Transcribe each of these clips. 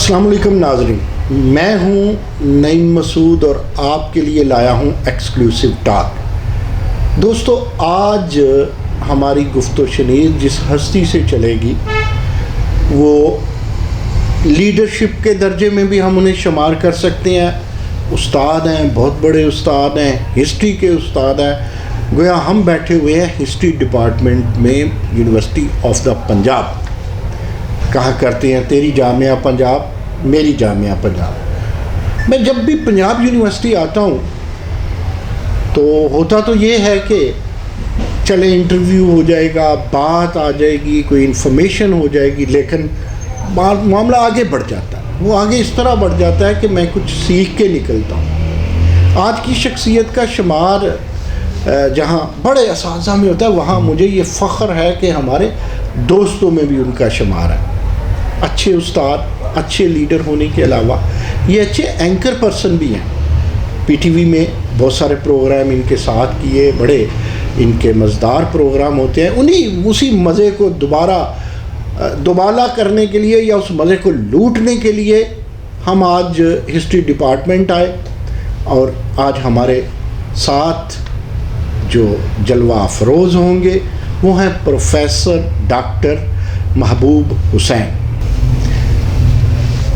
السلام علیکم ناظرین، میں ہوں نعیم مسعود اور آپ کے لیے لایا ہوں ایکسکلوسیو ٹاک۔ دوستو، آج ہماری گفت و شنید جس ہستی سے چلے گی وہ لیڈرشپ کے درجے میں بھی ہم انہیں شمار کر سکتے ہیں۔ استاد ہیں، بہت بڑے استاد ہیں، ہسٹری کے استاد ہیں۔ گویا ہم بیٹھے ہوئے ہیں ہسٹری ڈپارٹمنٹ میں یونیورسٹی آف دا پنجاب۔ کہا کرتے ہیں تیری جامعہ پنجاب میری جامعہ پنجاب۔ میں جب بھی پنجاب یونیورسٹی آتا ہوں تو ہوتا تو یہ ہے کہ چلے انٹرویو ہو جائے گا، بات آ جائے گی، کوئی انفارمیشن ہو جائے گی، لیکن معاملہ آگے بڑھ جاتا ہے۔ وہ آگے اس طرح بڑھ جاتا ہے کہ میں کچھ سیکھ کے نکلتا ہوں۔ آج کی شخصیت کا شمار جہاں بڑے اساتذہ میں ہوتا ہے، وہاں مجھے یہ فخر ہے کہ ہمارے دوستوں میں بھی ان کا شمار ہے۔ اچھے استاد، اچھے لیڈر ہونے کے علاوہ یہ اچھے اینکر پرسن بھی ہیں۔ پی ٹی وی میں بہت سارے پروگرام ان کے ساتھ کیے، بڑے ان کے مزیدار پروگرام ہوتے ہیں۔ اسی مزے کو دوبالا کرنے کے لیے یا اس مزے کو لوٹنے کے لیے ہم آج ہسٹری ڈپارٹمنٹ آئے، اور آج ہمارے ساتھ جو جلوہ افروز ہوں گے وہ ہیں پروفیسر ڈاکٹر محبوب حسین۔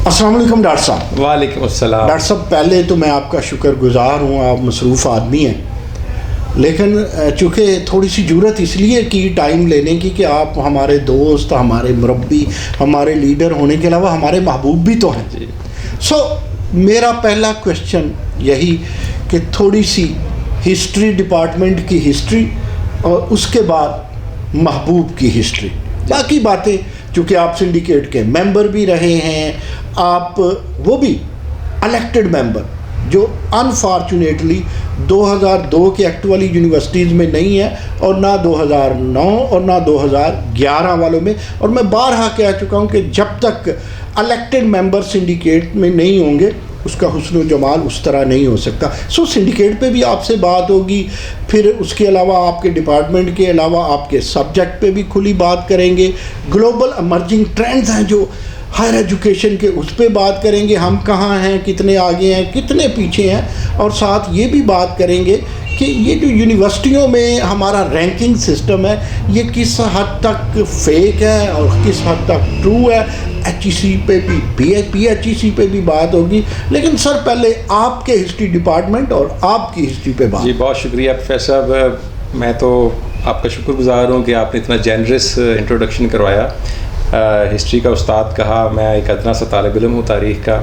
السلام علیکم ڈاکٹر صاحب۔ وعلیکم السلام۔ ڈاکٹر صاحب، پہلے تو میں آپ کا شکر گزار ہوں، آپ مصروف آدمی ہیں، لیکن چونکہ تھوڑی سی جرت اس لیے کی ٹائم لینے کی کہ آپ ہمارے دوست، ہمارے مربی، ہمارے لیڈر ہونے کے علاوہ ہمارے محبوب بھی تو ہیں۔ جی۔ میرا پہلا کوشچن یہی کہ تھوڑی سی ہسٹری ڈپارٹمنٹ کی ہسٹری اور اس کے بعد محبوب کی ہسٹری، باقی باتیں چونکہ آپ سنڈیکیٹ کے ممبر بھی رہے ہیں، آپ وہ بھی الیکٹڈ ممبر جو انفارچونیٹلی 2002 کے ایکٹ والی یونیورسٹیز میں نہیں ہے، اور نہ 2009 اور نہ 2011 والوں میں۔ اور میں بارہا کہہ چکا ہوں کہ جب تک الیکٹڈ ممبر سنڈیکیٹ میں نہیں ہوں گے اس کا حسن و جمال اس طرح نہیں ہو سکتا۔ سنڈیکیٹ پہ بھی آپ سے بات ہوگی، پھر اس کے علاوہ آپ کے ڈپارٹمنٹ کے علاوہ آپ کے سبجیکٹ پہ بھی کھلی بات کریں گے۔ گلوبل ایمرجنگ ٹرینڈز ہیں جو ہائر ایجوکیشن کے، اس پہ بات کریں گے، ہم کہاں ہیں، کتنے آگے ہیں، کتنے پیچھے ہیں، اور ساتھ یہ بھی بات کریں گے کہ یہ جو یونیورسٹیوں میں ہمارا رینکنگ سسٹم ہے یہ کس حد تک فیک ہے اور کس حد تک ٹرو ہے۔ ایچ ای سی پہ بھی، پی ایچ ای سی پہ بھی بات ہوگی، لیکن سر پہلے آپ کے ہسٹری ڈپارٹمنٹ اور آپ کی ہسٹری پہ بات۔ جی، بہت شکریہ پروفیسر صاحب، میں تو آپ کا شکر گزار ہوں کہ آپ نے اتنا جنرس انٹروڈکشن کروایا۔ ہسٹری کا استاد کہا، میں ایک ادنا سا طالب علم ہوں تاریخ کا،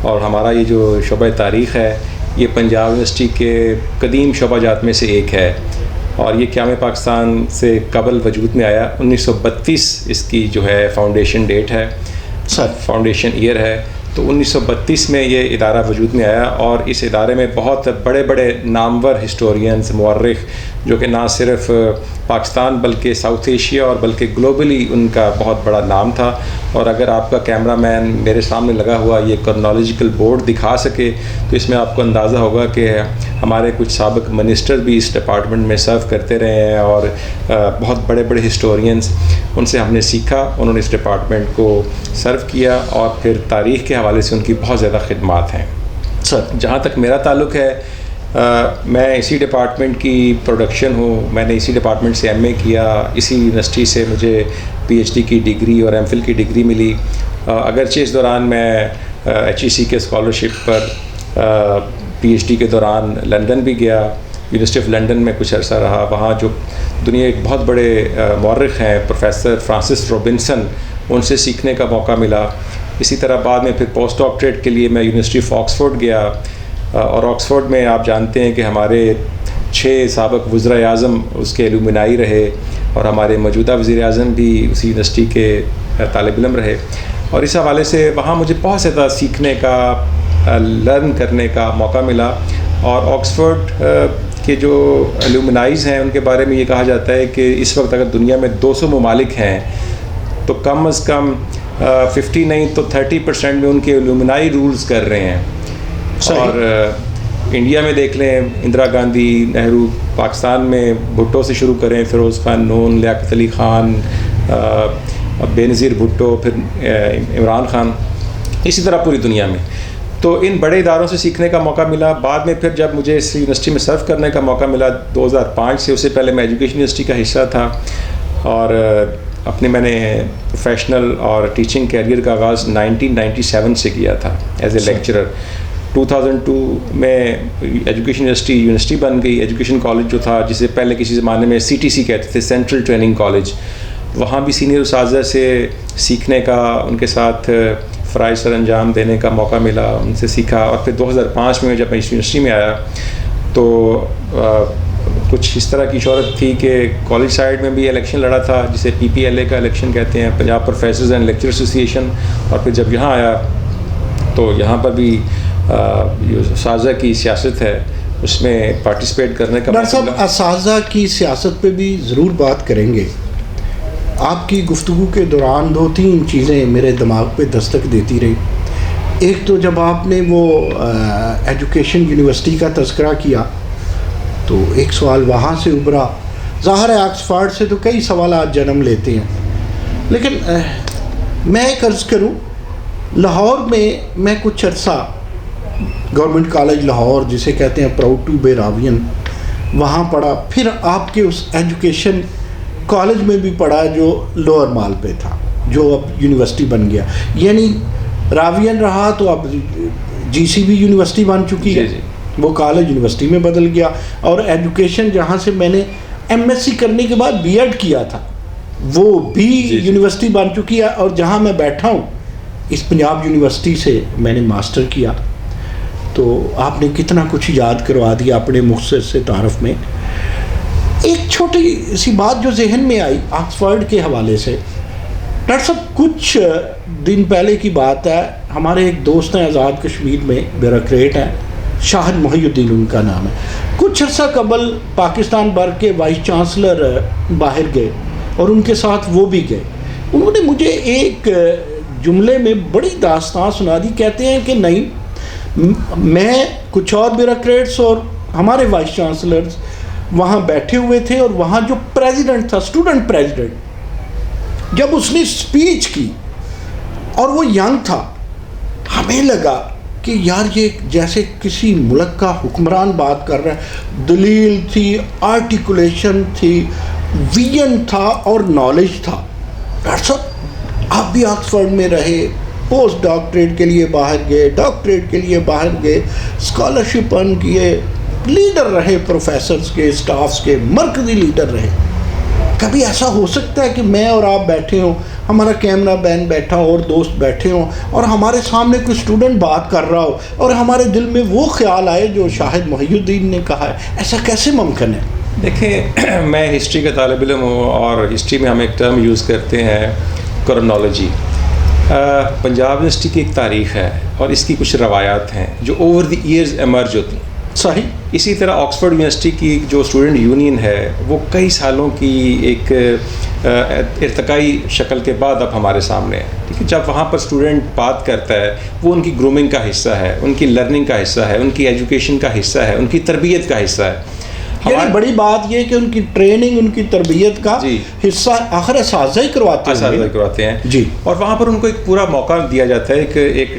اور ہمارا یہ جو شعبہ تاریخ ہے یہ پنجاب یونیورسٹی کے قدیم شعبہ جات میں سے ایک ہے، اور یہ قیام پاکستان سے قبل وجود میں آیا۔ 1932 اس کی جو ہے فاؤنڈیشن ڈیٹ ہے، فاؤنڈیشن ایئر ہے، تو 1932 میں یہ ادارہ وجود میں آیا، اور اس ادارے میں بہت بڑے بڑے نامور ہسٹورینز، مورخ، جو کہ نہ صرف پاکستان بلکہ ساؤتھ ایشیا اور بلکہ گلوبلی ان کا بہت بڑا نام تھا۔ اور اگر آپ کا کیمرہ مین میرے سامنے لگا ہوا یہ کرنالوجیکل بورڈ دکھا سکے تو اس میں آپ کو اندازہ ہوگا کہ ہمارے کچھ سابق منسٹر بھی اس ڈپارٹمنٹ میں سرو کرتے رہے ہیں، اور بہت بڑے بڑے ہسٹورینز، ان سے ہم نے سیکھا، انہوں نے اس ڈپارٹمنٹ کو سرو کیا، اور پھر تاریخ کے حوالے سے ان کی بہت زیادہ خدمات ہیں۔ سر، جہاں تک میرا تعلق ہے، میں اسی ڈپارٹمنٹ کی پروڈکشن ہوں، میں نے اسی ڈپارٹمنٹ سے ایم اے کیا، اسی یونیورسٹی سے مجھے پی ایچ ڈی کی ڈگری اور ایم فل کی ڈگری ملی۔ اگرچہ اس دوران میں ایچ ای سی کے اسکالرشپ پر پی ایچ ڈی کے دوران لندن بھی گیا، یونیورسٹی آف لنڈن میں کچھ عرصہ رہا، وہاں جو دنیا ایک بہت بڑے مورخ ہیں پروفیسر فرانسس روبنسن، ان سے سیکھنے کا موقع ملا۔ اسی طرح بعد میں پھر پوسٹ ڈاکٹریٹ کے لیے میں یونیورسٹی آف آکسفورڈ گیا، اور آکسفورڈ میں آپ جانتے ہیں کہ ہمارے 6 سابق وزراء اعظم اس کے الومنائی رہے، اور ہمارے موجودہ وزیر اعظم بھی اسی یونیورسٹی کے طالب علم رہے، اور اس حوالے سے وہاں مجھے بہت زیادہ سیکھنے کا، لرن کرنے کا موقع ملا۔ اور آکسفورڈ کے جو الومنائیز ہیں ان کے بارے میں یہ کہا جاتا ہے کہ اس وقت اگر دنیا میں 200 ممالک ہیں تو کم از کم 59 تو 30% میں ان کے الومنائی رولز کر رہے ہیں۔ اور انڈیا میں دیکھ لیں، اندرا گاندھی، نہرو، پاکستان میں بھٹو سے شروع کریں، فیروز خان نون، لیاقت علی خان، بے نظیر بھٹو، پھر عمران خان، اسی طرح پوری دنیا میں. تو ان بڑے اداروں سے سیکھنے کا موقع ملا. بعد میں پھر جب مجھے اس یونیورسٹی میں سرو کرنے کا موقع ملا 2005 سے، اس سے پہلے میں ایجوکیشن یونیورسٹی کا حصہ تھا، اور میں نے پروفیشنل اور ٹیچنگ کیریئر کا آغاز 1997 سے کیا تھا ایز اے لیکچرر. 2002 میں ایجوکیشن یونیورسٹی بن گئی. ایجوکیشن کالج جو تھا، جسے پہلے کسی زمانے میں CTC کہتے تھے، سینٹرل ٹریننگ کالج، وہاں بھی سینئر اساتذہ سے سیکھنے کا، ان کے ساتھ فرائض سر انجام دینے کا موقع ملا، ان سے سیکھا. اور پھر 2005 میں جب میں اس یونیورسٹی میں آیا تو کچھ اس طرح کی شہرت تھی کہ کالج سائڈ میں بھی الیکشن لڑا تھا، جسے PPLA کا الیکشن کہتے ہیں، Punjab professors and lecture association. اور پھر جب یہاں آیا تو یہاں پر بھی اساتذہ کی سیاست ہے، اس میں پارٹیسپیٹ کرنے کا. ڈاکٹر صاحب، اساتذہ کی سیاست پہ بھی ضرور بات کریں گے. آپ کی گفتگو کے دوران 2-3 چیزیں میرے دماغ پہ دستک دیتی رہی. ایک تو جب آپ نے وہ ایجوکیشن یونیورسٹی کا تذکرہ کیا تو ایک سوال وہاں سے ابھرا. ظاہر ہے آکسفورڈ سے تو کئی سوالات جنم لیتے ہیں، لیکن میں ایک عرض کروں، لاہور میں کچھ عرصہ گورنمنٹ کالج لاہور، جسے کہتے ہیں پراؤڈ ٹو بی راوین، وہاں پڑھا. پھر آپ کے اس ایجوکیشن کالج میں بھی پڑھا جو لوور مال پہ تھا، جو اب یونیورسٹی بن گیا. یعنی راوین رہا تو اب GCB یونیورسٹی بن چکی ہے، وہ کالج یونیورسٹی میں بدل گیا. اور ایجوکیشن جہاں سے میں نے MSc کرنے کے بعد B.Ed کیا تھا، وہ بھی یونیورسٹی بن چکی ہے. اور جہاں میں بیٹھا ہوں اس پنجاب یونیورسٹی سے میں نے ماسٹر کیا. تو آپ نے کتنا کچھ یاد کروا دیا اپنے مختصر سے تعارف میں. ایک چھوٹی سی بات جو ذہن میں آئی آکسفورڈ کے حوالے سے، ڈاکٹر صاحب کچھ دن پہلے کی بات ہے، ہمارے ایک دوست ہیں آزاد کشمیر میں بیوروکریٹ ہیں، شاہد محی الدین ان کا نام ہے. کچھ عرصہ قبل پاکستان بھر کے وائس چانسلر باہر گئے اور ان کے ساتھ وہ بھی گئے. انہوں نے مجھے ایک جملے میں بڑی داستان سنا دی. کہتے ہیں کہ نہیں، میں کچھ اور بیوروکریٹس اور ہمارے وائس چانسلرز وہاں بیٹھے ہوئے تھے، اور وہاں جو پریزیڈنٹ تھا، اسٹوڈنٹ پریزیڈنٹ، جب اس نے اسپیچ کی اور وہ ینگ تھا، ہمیں لگا کہ یار یہ جیسے کسی ملک کا حکمران بات کر رہا ہے. دلیل تھی، آرٹیکولیشن تھی، ویژن تھا اور نالج تھا. ڈاکٹر صاحب آپ بھی آکسفورڈ میں رہے، پوسٹ ڈاکٹریٹ کے لیے باہر گئے، ڈاکٹریٹ کے لیے باہر گئے، اسکالرشپ ارن کیے، لیڈر رہے پروفیسرز کے، اسٹافس کے، مرکزی لیڈر رہے. کبھی ایسا ہو سکتا ہے کہ میں اور آپ بیٹھے ہوں، ہمارا کیمرہ مین بیٹھا ہو اور دوست بیٹھے ہوں، اور ہمارے سامنے کوئی اسٹوڈنٹ بات کر رہا ہو اور ہمارے دل میں وہ خیال آئے جو شاہد محی الدین نے کہا ہے؟ ایسا کیسے ممکن ہے؟ دیکھیں، میں ہسٹری کا طالب علم ہوں، اور ہسٹری میں ہم ایک ٹرم یوز کرتے ہیں کرونالوجی. پنجاب یونیورسٹی کی ایک تاریخ ہے اور اس کی کچھ روایات ہیں جو اوور دی ایئرز ایمرج ہوتی ہیں. صحیح. اسی طرح آکسفورڈ یونیورسٹی کی جو اسٹوڈنٹ یونین ہے وہ کئی سالوں کی ایک ارتقائی شکل کے بعد اب ہمارے سامنے ہے. ٹھیک ہے، جب وہاں پر اسٹوڈنٹ بات کرتا ہے وہ ان کی گرومنگ کا حصہ ہے، ان کی لرننگ کا حصہ ہے، ان کی ایجوکیشن کا حصہ ہے، ان کی تربیت کا حصہ ہے. یعنی بڑی بات یہ کہ ان کی ٹریننگ، ان کی تربیت کا حصہ آخر اساتذہ ہی کرواتے ہیں. جی. اور وہاں پر ان کو ایک پورا موقع دیا جاتا ہے کہ ایک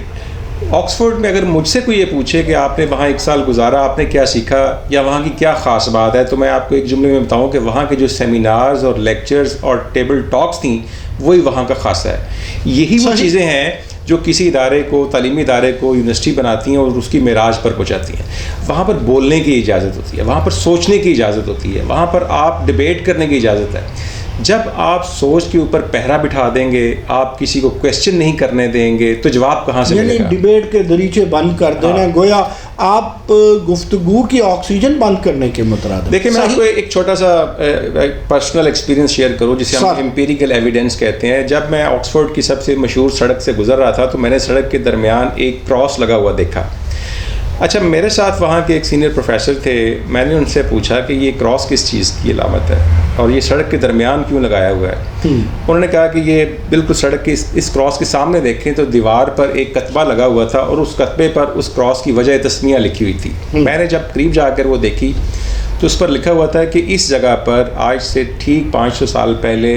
آکسفورڈ میں اگر مجھ سے کوئی یہ پوچھے کہ آپ نے وہاں 1 سال گزارا، آپ نے کیا سیکھا یا وہاں کی کیا خاص بات ہے، تو میں آپ کو ایک جملے میں بتاؤں کہ وہاں کے جو سیمینارز اور لیکچرز اور ٹیبل ٹاکس تھیں وہی وہاں کا خاصہ ہے. یہی وہ چیزیں ہیں جو کسی ادارے کو، تعلیمی ادارے کو یونیورسٹی بناتی ہیں اور اس کی معراج پر پہنچاتی ہیں. وہاں پر بولنے کی اجازت ہوتی ہے، وہاں پر سوچنے کی اجازت ہوتی ہے، وہاں پر آپ ڈبیٹ کرنے کی اجازت ہے. جب آپ سوچ کے اوپر پہرا بٹھا دیں گے، آپ کسی کو کویسچن نہیں کرنے دیں گے، تو جواب کہاں سے ملے گا؟ یعنی ڈیبیٹ کے دریچے بند کر دینا، گویا آپ گفتگو کی آکسیجن بند کرنے کے مترادف. دیکھیں، میں آپ کو ایک چھوٹا سا پرسنل ایکسپیرینس شیئر کروں جسے ہم امپیریکل ایویڈنس کہتے ہیں. جب میں آکسفورڈ کی سب سے مشہور سڑک سے گزر رہا تھا تو میں نے سڑک کے درمیان ایک کراس لگا ہوا دیکھا. اچھا، میرے ساتھ وہاں کے ایک سینئر پروفیسر تھے. میں نے ان سے پوچھا کہ یہ کراس کس چیز کی علامت ہے اور یہ سڑک کے درمیان کیوں لگایا ہوا ہے؟ انہوں نے کہا کہ یہ بالکل سڑک کے اس کراس کے سامنے دیکھیں تو دیوار پر ایک کتبہ لگا ہوا تھا اور اس کتبے پر اس کراس کی وجہ تسمیہ لکھی ہوئی تھی. میں نے جب قریب جا کر وہ دیکھی تو اس پر لکھا ہوا تھا کہ اس جگہ پر آج سے ٹھیک 500 سال پہلے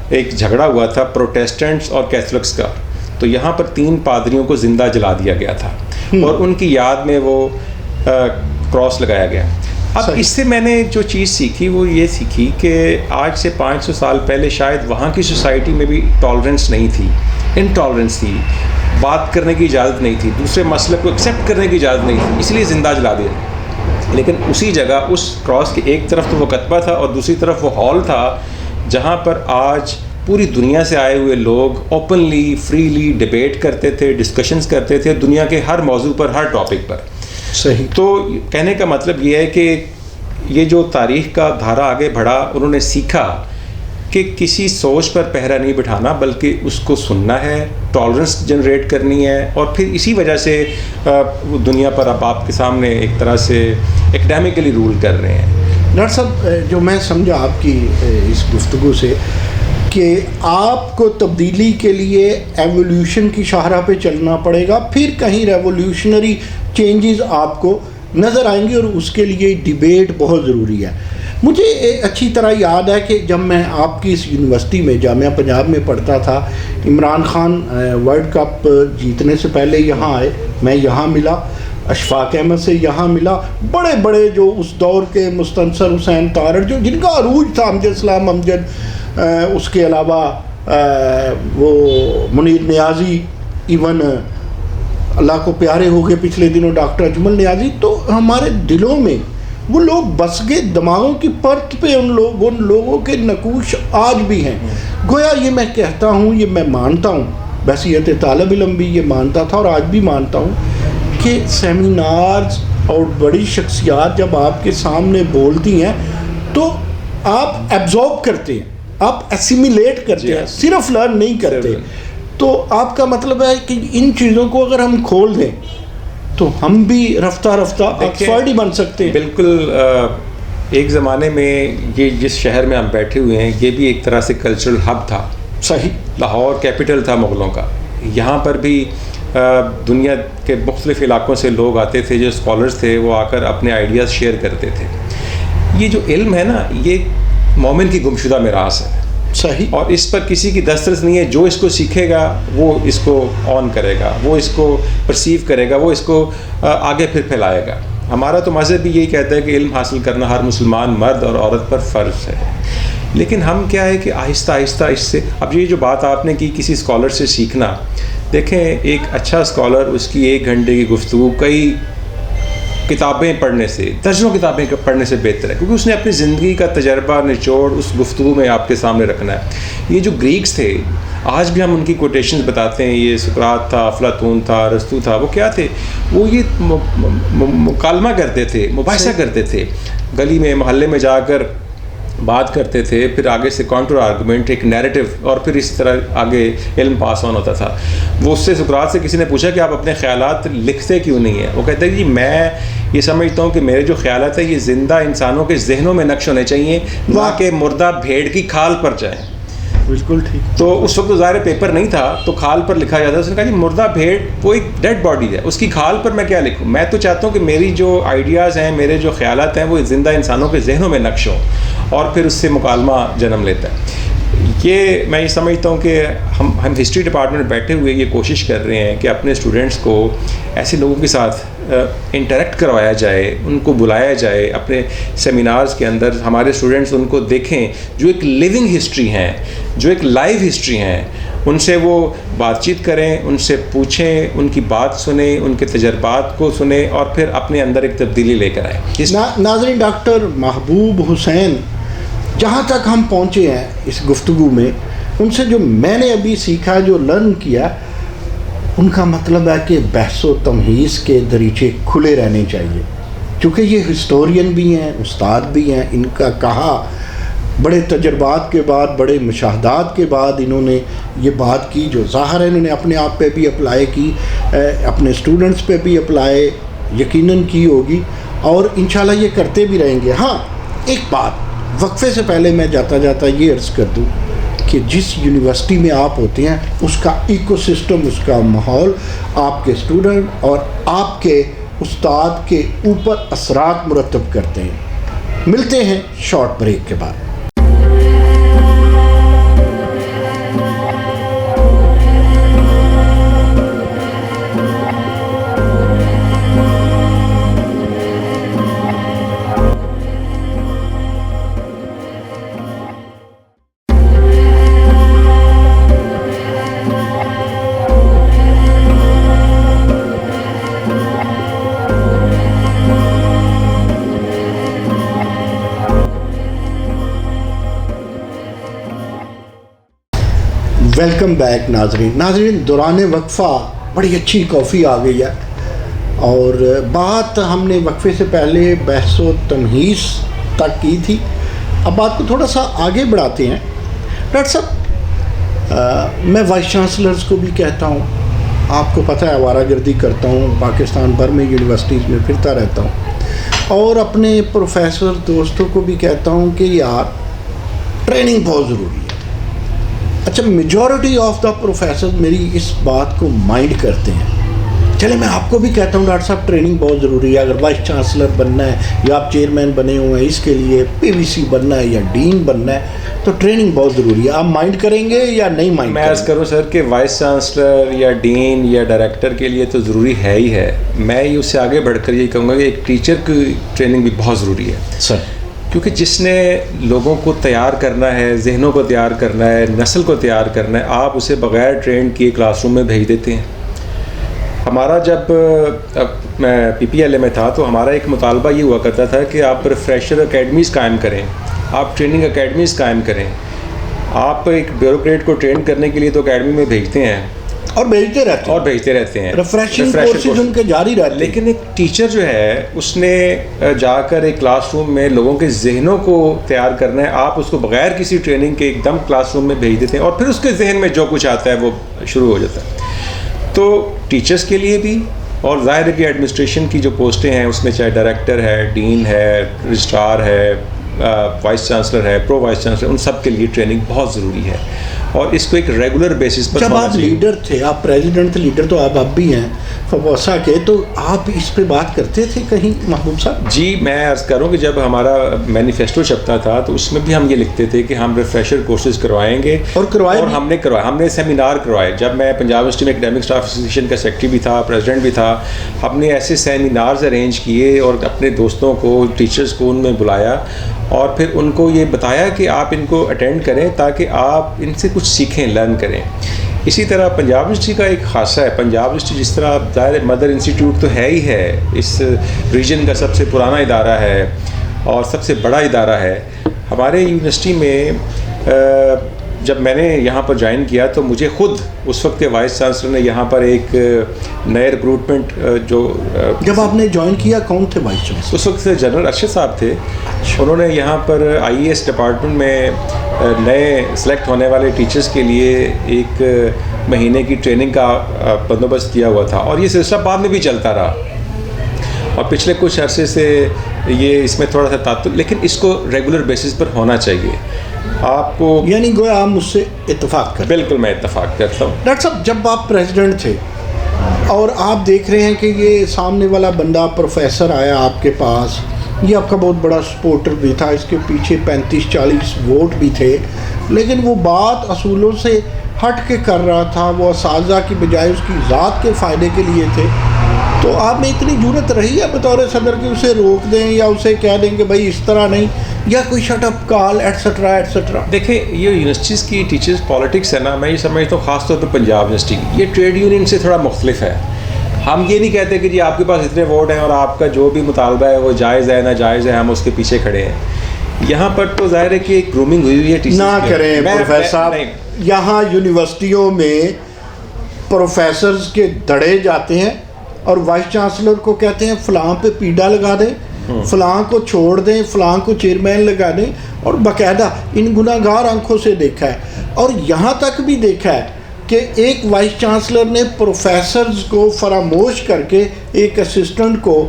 ایک جھگڑا ہوا تھا پروٹیسٹنٹس اور کیتھولکس کا. تو یہاں پر 3 پادریوں کو زندہ جلا دیا گیا تھا اور ان کی یاد میں وہ کراس لگایا گیا. اب اس سے میں نے جو چیز سیکھی وہ یہ سیکھی کہ آج سے 500 سال پہلے شاید وہاں کی سوسائٹی میں بھی ٹالرنس نہیں تھی, انٹالرنس تھی, بات کرنے کی اجازت نہیں تھی, دوسرے مسلک کو ایکسیپٹ کرنے کی اجازت نہیں تھی, اس لیے زندہ جلا دیا. لیکن اسی جگہ اس کراس کے ایک طرف تو وہ کتبہ تھا اور دوسری طرف وہ ہال تھا جہاں پر آج پوری دنیا سے آئے ہوئے لوگ اوپنلی فریلی ڈیبیٹ کرتے تھے, ڈسکشنز کرتے تھے دنیا کے ہر موضوع پر, ہر ٹاپک پر. صحیح. تو کہنے کا مطلب یہ ہے کہ یہ جو تاریخ کا دھارا آگے بڑھا, انہوں نے سیکھا کہ کسی سوچ پر پہرا نہیں بٹھانا بلکہ اس کو سننا ہے, ٹالرنس جنریٹ کرنی ہے, اور پھر اسی وجہ سے دنیا پر اب آپ کے سامنے ایک طرح سے ایکڈیمکلی رول کر رہے ہیں. ڈاکٹر صاحب, جو میں سمجھا آپ کی اس گفتگو سے کہ آپ کو تبدیلی کے لیے ایولیوشن کی شاہراہ پہ چلنا پڑے گا, پھر کہیں ریولیوشنری چینجز آپ کو نظر آئیں گے, اور اس کے لیے ڈیبیٹ بہت ضروری ہے. مجھے اچھی طرح یاد ہے کہ جب میں آپ کی اس یونیورسٹی میں جامعہ پنجاب میں پڑھتا تھا, عمران خان ورلڈ کپ جیتنے سے پہلے یہاں آئے, میں یہاں ملا, اشفاق احمد سے یہاں ملا, بڑے بڑے جو اس دور کے مستنصر حسین طارڑ جو جن کا عروج تھا, امجد اسلام امجد, اس کے علاوہ وہ منیر نیازی, ایون اللہ کو پیارے ہو گئے پچھلے دنوں ڈاکٹر اجمل نیازی. تو ہمارے دلوں میں وہ لوگ بس گئے, دماغوں کی پرت پہ ان لوگوں کے نقوش آج بھی ہیں. گویا یہ میں کہتا ہوں, یہ میں مانتا ہوں, بحیثیت طالب علم بھی یہ مانتا تھا اور آج بھی مانتا ہوں کہ سیمینارز اور بڑی شخصیات جب آپ کے سامنے بولتی ہیں تو آپ ایبزارب کرتے ہیں, آپ ایسیمیلیٹ کرتے ہیں, صرف لرن نہیں کرتے. تو آپ کا مطلب ہے کہ ان چیزوں کو اگر ہم کھول دیں تو ہم بھی رفتہ رفتہ آکسفورڈ ہی بن سکتے ہیں. بالکل. ایک زمانے میں یہ جس شہر میں ہم بیٹھے ہوئے ہیں یہ بھی ایک طرح سے کلچرل ہب تھا. صحیح. لاہور کیپٹل تھا مغلوں کا. یہاں پر بھی دنیا کے مختلف علاقوں سے لوگ آتے تھے, جو اسکالرز تھے وہ آ کر اپنے آئیڈیاز شیئر کرتے تھے. یہ جو علم ہے نا, یہ مومن کی گمشدہ میراث ہے. صحیح. اور اس پر کسی کی دسترس نہیں ہے. جو اس کو سیکھے گا وہ اس کو آن کرے گا, وہ اس کو پرسیو کرے گا, وہ اس کو آگے پھر پھیلائے گا. ہمارا تو مذہب بھی یہی کہتا ہے کہ علم حاصل کرنا ہر مسلمان مرد اور عورت پر فرض ہے. لیکن ہم کیا ہے کہ آہستہ آہستہ اس سے, اب یہ جو بات آپ نے کی کسی اسکالر سے سیکھنا, دیکھیں ایک اچھا اسکالر اس کی 1 گھنٹے کی گفتگو کئی کتابیں پڑھنے سے, درجنوں کتابیں پڑھنے سے بہتر ہے, کیونکہ اس نے اپنی زندگی کا تجربہ نچوڑ اس گفتگو میں آپ کے سامنے رکھنا ہے. یہ جو گریکس تھے, آج بھی ہم ان کی کوٹیشنز بتاتے ہیں, یہ سقراط تھا, افلاطون تھا, ارسطو تھا, وہ کیا تھے, وہ یہ مکالمہ کرتے تھے, مباحثہ کرتے تھے, گلی میں محلے میں جا کر بات کرتے تھے, پھر آگے سے کاؤنٹر آرگومنٹ, ایک نیریٹو, اور پھر اسی طرح آگے علم پاس آن ہوتا تھا. وہ اس سے سقراط سے کسی نے پوچھا کہ آپ اپنے خیالات لکھتے کیوں نہیں ہیں؟ وہ کہتے ہیں جی میں یہ سمجھتا ہوں کہ میرے جو خیالات ہیں یہ زندہ انسانوں کے ذہنوں میں نقش ہونے چاہیے, نہ کہ مردہ بھیڑ کی کھال پر جائیں. بالکل ٹھیک. تو اس وقت تو ظاہر پیپر نہیں تھا تو کھال پر لکھا جاتا ہے. اس نے کہا جی مردہ بھیڑ وہ ایک ڈیڈ باڈی ہے, اس کی کھال پر میں کیا لکھوں؟ میں تو چاہتا ہوں کہ میری جو آئیڈیاز ہیں, میرے جو خیالات ہیں وہ زندہ انسانوں کے ذہنوں میں نقش ہوں, اور پھر اس سے مکالمہ جنم لیتا ہے. یہ میں یہ سمجھتا ہوں کہ ہم ہسٹری ڈپارٹمنٹ بیٹھے ہوئے یہ کوشش کر رہے ہیں کہ اپنے اسٹوڈنٹس کو ایسے لوگوں کے ساتھ انٹریکٹ کروایا جائے, ان کو بلایا جائے اپنے سیمینارز کے اندر. ہمارے اسٹوڈنٹس ان کو دیکھیں جو ایک لیونگ ہسٹری ہیں, جو ایک لائیو ہسٹری ہیں, ان سے وہ بات چیت کریں, ان سے پوچھیں, ان کی بات سنیں, ان کے تجربات کو سنیں, اور پھر اپنے اندر ایک تبدیلی لے کر آئیں. ناظرین, ڈاکٹر محبوب حسین جہاں تک ہم پہنچے ہیں اس گفتگو میں, ان سے جو میں نے ابھی سیکھا, جو لرن کیا, ان کا مطلب ہے کہ بحث و تمہیز کے دریچے کھلے رہنے چاہیے, چونکہ یہ ہسٹورین بھی ہیں, استاد بھی ہیں. ان کا کہا بڑے تجربات کے بعد, بڑے مشاہدات کے بعد انہوں نے یہ بات کی جو ظاہر ہے انہوں نے اپنے آپ پہ بھی اپلائی کی, اپنے اسٹوڈنٹس پہ بھی اپلائی یقیناً کی ہوگی, اور انشاءاللہ یہ کرتے بھی رہیں گے. ہاں, ایک بات وقفے سے پہلے میں جاتا جاتا یہ عرض کر دوں کہ جس یونیورسٹی میں آپ ہوتے ہیں اس کا ایکو سسٹم, اس کا ماحول آپ کے اسٹوڈنٹ اور آپ کے استاد کے اوپر اثرات مرتب کرتے ہیں. ملتے ہیں شارٹ بریک کے بعد. ویلکم بیک ناظرین دوران وقفہ بڑی اچھی کافی آ گئی ہے اور بات ہم نے وقفے سے پہلے بحث و تمہیز تک کی تھی. اب بات کو تھوڑا سا آگے بڑھاتے ہیں. ڈاکٹر صاحب میں وائس چانسلرز کو بھی کہتا ہوں, آپ کو پتہ ہے آوارہ گردی کرتا ہوں, پاکستان بھر میں یونیورسٹیز میں پھرتا رہتا ہوں, اور اپنے پروفیسر دوستوں کو بھی کہتا ہوں کہ یار ٹریننگ بہت ضروری ہے. اچھا, میجورٹی آف دا پروفیسر میری اس بات کو مائنڈ کرتے ہیں. چلے میں آپ کو بھی کہتا ہوں ڈاکٹر صاحب ٹریننگ بہت ضروری ہے. اگر وائس چانسلر بننا ہے یا آپ چیئرمین بنے ہوئے ہیں اس کے لیے, پی وی سی بننا ہے یا ڈین بننا ہے, تو ٹریننگ بہت ضروری ہے. آپ مائنڈ کریں گے یا نہیں مائنڈ؟ میں عرض کروں سر کہ وائس چانسلر یا ڈین یا ڈائریکٹر کے لیے تو ضروری ہے ہی ہے. میں اس سے آگے بڑھ کر یہ کہوں گا کہ ایک ٹیچر کی ٹریننگ بھی بہت ضروری ہے سر, کیونکہ جس نے لوگوں کو تیار کرنا ہے, ذہنوں کو تیار کرنا ہے, نسل کو تیار کرنا ہے, آپ اسے بغیر ٹرین کیے کلاس روم میں بھیج دیتے ہیں. ہمارا جب میں پی پی ایل اے میں تھا تو ہمارا ایک مطالبہ یہ ہوا کرتا تھا کہ آپ ریفریشر اکیڈمیز قائم کریں, آپ ٹریننگ اکیڈمیز قائم کریں. آپ ایک بیوروکریٹ کو ٹرین کرنے کے لیے تو اکیڈمی میں بھیجتے ہیں اور بھیجتے رہتے ہیں ریفریشنگ کورسز ان کے جاری رہتے ہیں. لیکن ایک ٹیچر جو ہے اس نے جا کر ایک کلاس روم میں لوگوں کے ذہنوں کو تیار کرنا ہے. آپ اس کو بغیر کسی ٹریننگ کے ایک دم کلاس روم میں بھیج دیتے ہیں اور پھر اس کے ذہن میں جو کچھ آتا ہے وہ شروع ہو جاتا ہے. تو ٹیچرز کے لیے بھی, اور ظاہر ہے کہ ایڈمنسٹریشن کی جو پوسٹیں ہیں اس میں چاہے ڈائریکٹر ہے, ڈین ہے, رجسٹرار ہے, وائس چانسلر ہے, پرو وائس چانسلر, ان سب کے لیے ٹریننگ بہت ضروری ہے اور اس کو ایک ریگولر بیسس پر. جب آپ لیڈر تھے, آپ پریزیڈنٹ تھے, لیڈر تو آپ اب بھی ہیں فواسا کے, تو آپ اس پہ بات کرتے تھے کہیں محبوب صاحب؟ جی, میں عرض کروں کہ جب ہمارا مینیفیسٹو چھپتا تھا تو اس میں بھی ہم یہ لکھتے تھے کہ ہم ریفریشر کورسز کروائیں گے, اور ہم نے سیمینار کروائے. جب میں پنجاب یونیورسٹی میں اکیڈمک اسٹاف ایسوسیشن کا سیکرٹری بھی تھا, پریزیڈنٹ بھی تھا, ہم نے ایسے سیمینارز ارینج کیے اور اپنے دوستوں کو, ٹیچرز کو ان میں بلایا اور پھر ان کو یہ بتایا کہ آپ ان کو اٹینڈ کریں تاکہ آپ ان سے کچھ سیکھیں, لرن کریں. اسی طرح پنجاب یونیورسٹی کا ایک خاصہ ہے. پنجاب یونیورسٹی جس طرح ظاہر مدر انسٹیٹیوٹ تو ہے ہی ہے, اس ریجن کا سب سے پرانا ادارہ ہے اور سب سے بڑا ادارہ ہے. ہمارے یونیورسٹی میں جب میں نے یہاں پر جوائن کیا تو مجھے خود اس وقت کے وائس چانسلر نے یہاں پر ایک نئے ریکروٹمنٹ جو جب آپ نے جوائن کیا کون تھے وائس چانسلر؟ اس وقت جنرل ارشد صاحب تھے. انہوں نے یہاں پر آئی اے ایس ڈپارٹمنٹ میں نئے سلیکٹ ہونے والے ٹیچرز کے لیے ایک مہینے کی ٹریننگ کا بندوبست کیا ہوا تھا اور یہ سلسلہ بعد میں بھی چلتا رہا اور پچھلے کچھ عرصے سے یہ اس میں تھوڑا سا تعطل, لیکن اس کو ریگولر بیسس پر ہونا چاہیے. آپ کو یعنی گویا آپ مجھ سے اتفاق کریں؟ بالکل میں اتفاق کرتا ہوں. ڈاکٹر صاحب, جب آپ پریزیڈنٹ تھے اور آپ دیکھ رہے ہیں کہ یہ سامنے والا بندہ پروفیسر آیا آپ کے پاس, یہ آپ کا بہت بڑا سپورٹر بھی تھا, اس کے پیچھے 35-40 ووٹ بھی تھے, لیکن وہ بات اصولوں سے ہٹ کے کر رہا تھا, وہ اساتذہ کی بجائے اس کی ذات کے فائدے کے لیے تھے, تو آپ میں اتنی جرت رہی ہے بطور صدر کہ اسے روک دیں یا اسے کہہ دیں کہ بھائی اس طرح نہیں, یا کوئی شٹ اپ کال ایٹسٹرا ایٹسٹرا؟ دیکھیں, یہ یونیورسٹیز کی ٹیچرز پالیٹکس ہے نا, میں یہ سمجھتا ہوں خاص طور پہ پنجاب یونیورسٹی کی, یہ ٹریڈ یونین سے تھوڑا مختلف ہے. ہم یہ نہیں کہتے کہ جی آپ کے پاس اتنے ووٹ ہیں اور آپ کا جو بھی مطالبہ ہے وہ جائز ہے ناجائز ہے, ہم اس کے پیچھے کھڑے ہیں. یہاں پر تو ظاہر ہے کہ ایک گرومنگ ہوئی ہوئی ہے ٹیچرز. نہ کریں پروفیسر صاحب, یہاں یونیورسٹیوں میں پروفیسرز کے دڑے جاتے ہیں اور وائس چانسلر کو کہتے ہیں فلاں پہ پیڈا لگا دیں, فلاں کو چھوڑ دیں, فلاں کو چیئرمین لگا دیں, اور باقاعدہ ان گناہ گار آنکھوں سے دیکھا ہے. اور یہاں تک بھی دیکھا ہے کہ ایک وائس چانسلر نے پروفیسرز کو فراموش کر کے ایک اسسٹنٹ کو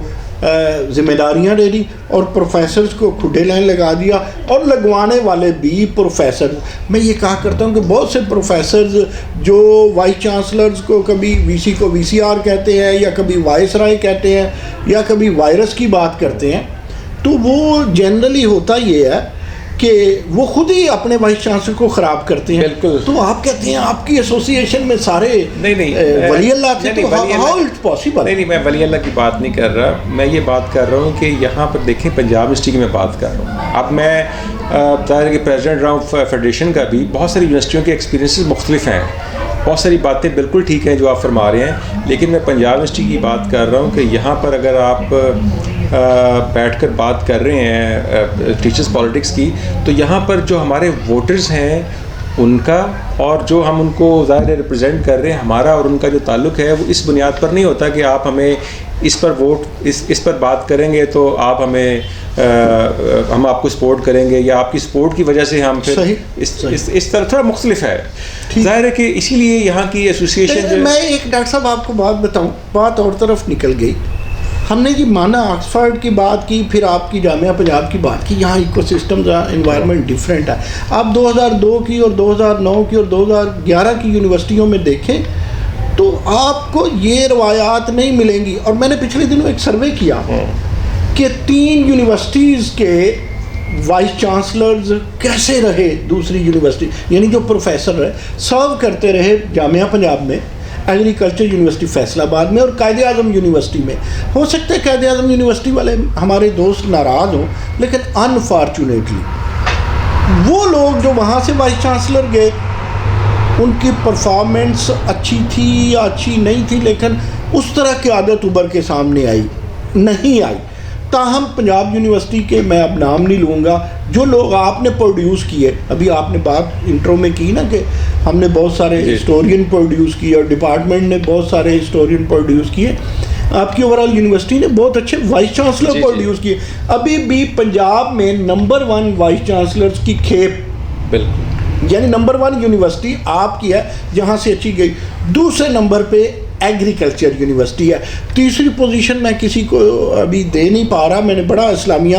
ذمہ داریاں دے دی اور پروفیسرز کو کھڈے لائن لگا دیا, اور لگوانے والے بھی پروفیسر. میں یہ کہا کرتا ہوں کہ بہت سے پروفیسرز جو وائس چانسلرز کو کبھی وی سی کو وی سی آر کہتے ہیں یا کبھی وائس رائے کہتے ہیں یا کبھی وائرس کی بات کرتے ہیں, تو وہ جنرلی ہوتا یہ ہے کہ وہ خود ہی اپنے وائس چانسلر کو خراب کرتے ہیں. بالکل. تو آپ کہتے ہیں آپ کی ایسوسیشن میں سارے ولی اللہ تھے, تو ہاؤ اٹ پاسبل؟ نہیں, میں ولی اللہ کی بات نہیں کر رہا, میں یہ بات کر رہا ہوں کہ یہاں پر دیکھیں پنجاب یونیورسٹی کی میں بات کر رہا ہوں. اب میں ظاہر ہے کہ پریزیڈنٹ رہا ہوں فیڈریشن کا بھی, بہت ساری یونیورسٹیوں کے ایکسپیرینسز مختلف ہیں, بہت ساری باتیں بالکل ٹھیک ہیں جو آپ فرما رہے ہیں, لیکن میں پنجاب یونیورسٹی کی بات کر رہا ہوں کہ یہاں پر اگر آپ بیٹھ کر بات کر رہے ہیں ٹیچرز پالیٹکس کی, تو یہاں پر جو ہمارے ووٹرز ہیں ان کا اور جو ہم ان کو ظاہر ریپرزینٹ کر رہے ہیں ہمارا اور ان کا جو تعلق ہے وہ اس بنیاد پر نہیں ہوتا کہ آپ ہمیں اس پر ووٹ اس پر بات کریں گے تو آپ ہمیں ہم آپ کو سپورٹ کریں گے یا آپ کی سپورٹ کی وجہ سے ہم پھر اس طرح تھوڑا مختلف ہے. ظاہر ہے کہ اسی لیے یہاں کی ایسوسیشن جو میں ایک ڈاکٹر صاحب آپ کو بات بتاؤں, بات اور طرف نکل گئی. ہم نے جی مانا آکسفورڈ کی بات کی, پھر آپ کی جامعہ پنجاب کی بات کی, یہاں ایکو سسٹم انوائرمنٹ ڈفرینٹ ہے. آپ 2002 کی اور 2009 کی اور 2011 کی یونیورسٹیوں میں دیکھیں تو آپ کو یہ روایات نہیں ملیں گی. اور میں نے پچھلے دنوں ایک سروے کیا کہ 3 یونیورسٹیز کے وائس چانسلرز کیسے رہے دوسری یونیورسٹی, یعنی جو پروفیسر رہے سرو کرتے رہے جامعہ پنجاب میں, ایگریکلچر یونیورسٹی فیصل آباد میں اور قائد اعظم یونیورسٹی میں. ہو سکتا ہے قائد اعظم یونیورسٹی والے ہمارے دوست ناراض ہوں, لیکن انفارچونیٹلی وہ لوگ جو وہاں سے وائس چانسلر گئے ان کی پرفارمنس اچھی تھی یا اچھی نہیں تھی, لیکن اس طرح کی عادت ابھر کے سامنے نہیں آئی. تاہم پنجاب یونیورسٹی کے میں اب نام نہیں لوں گا, جو لوگ آپ نے پروڈیوس کیے, ابھی آپ نے بات انٹرو میں کی نا کہ ہم نے بہت سارے ہسٹورین پروڈیوس کیے اور ڈپارٹمنٹ نے بہت سارے ہسٹورین پروڈیوس کیے, آپ کی اوور آل یونیورسٹی نے بہت اچھے وائس چانسلر پروڈیوس کیے. ابھی بھی پنجاب میں نمبر 1 وائس چانسلرز کی کھیپ, بالکل, یعنی نمبر 1 یونیورسٹی آپ کی ہے جہاں سے اچھی گئی. دوسرے نمبر پہ ایگریکلچر یونیورسٹی ہے. تیسری پوزیشن میں کسی کو ابھی دے نہیں پا رہا, میں نے بڑا اسلامیہ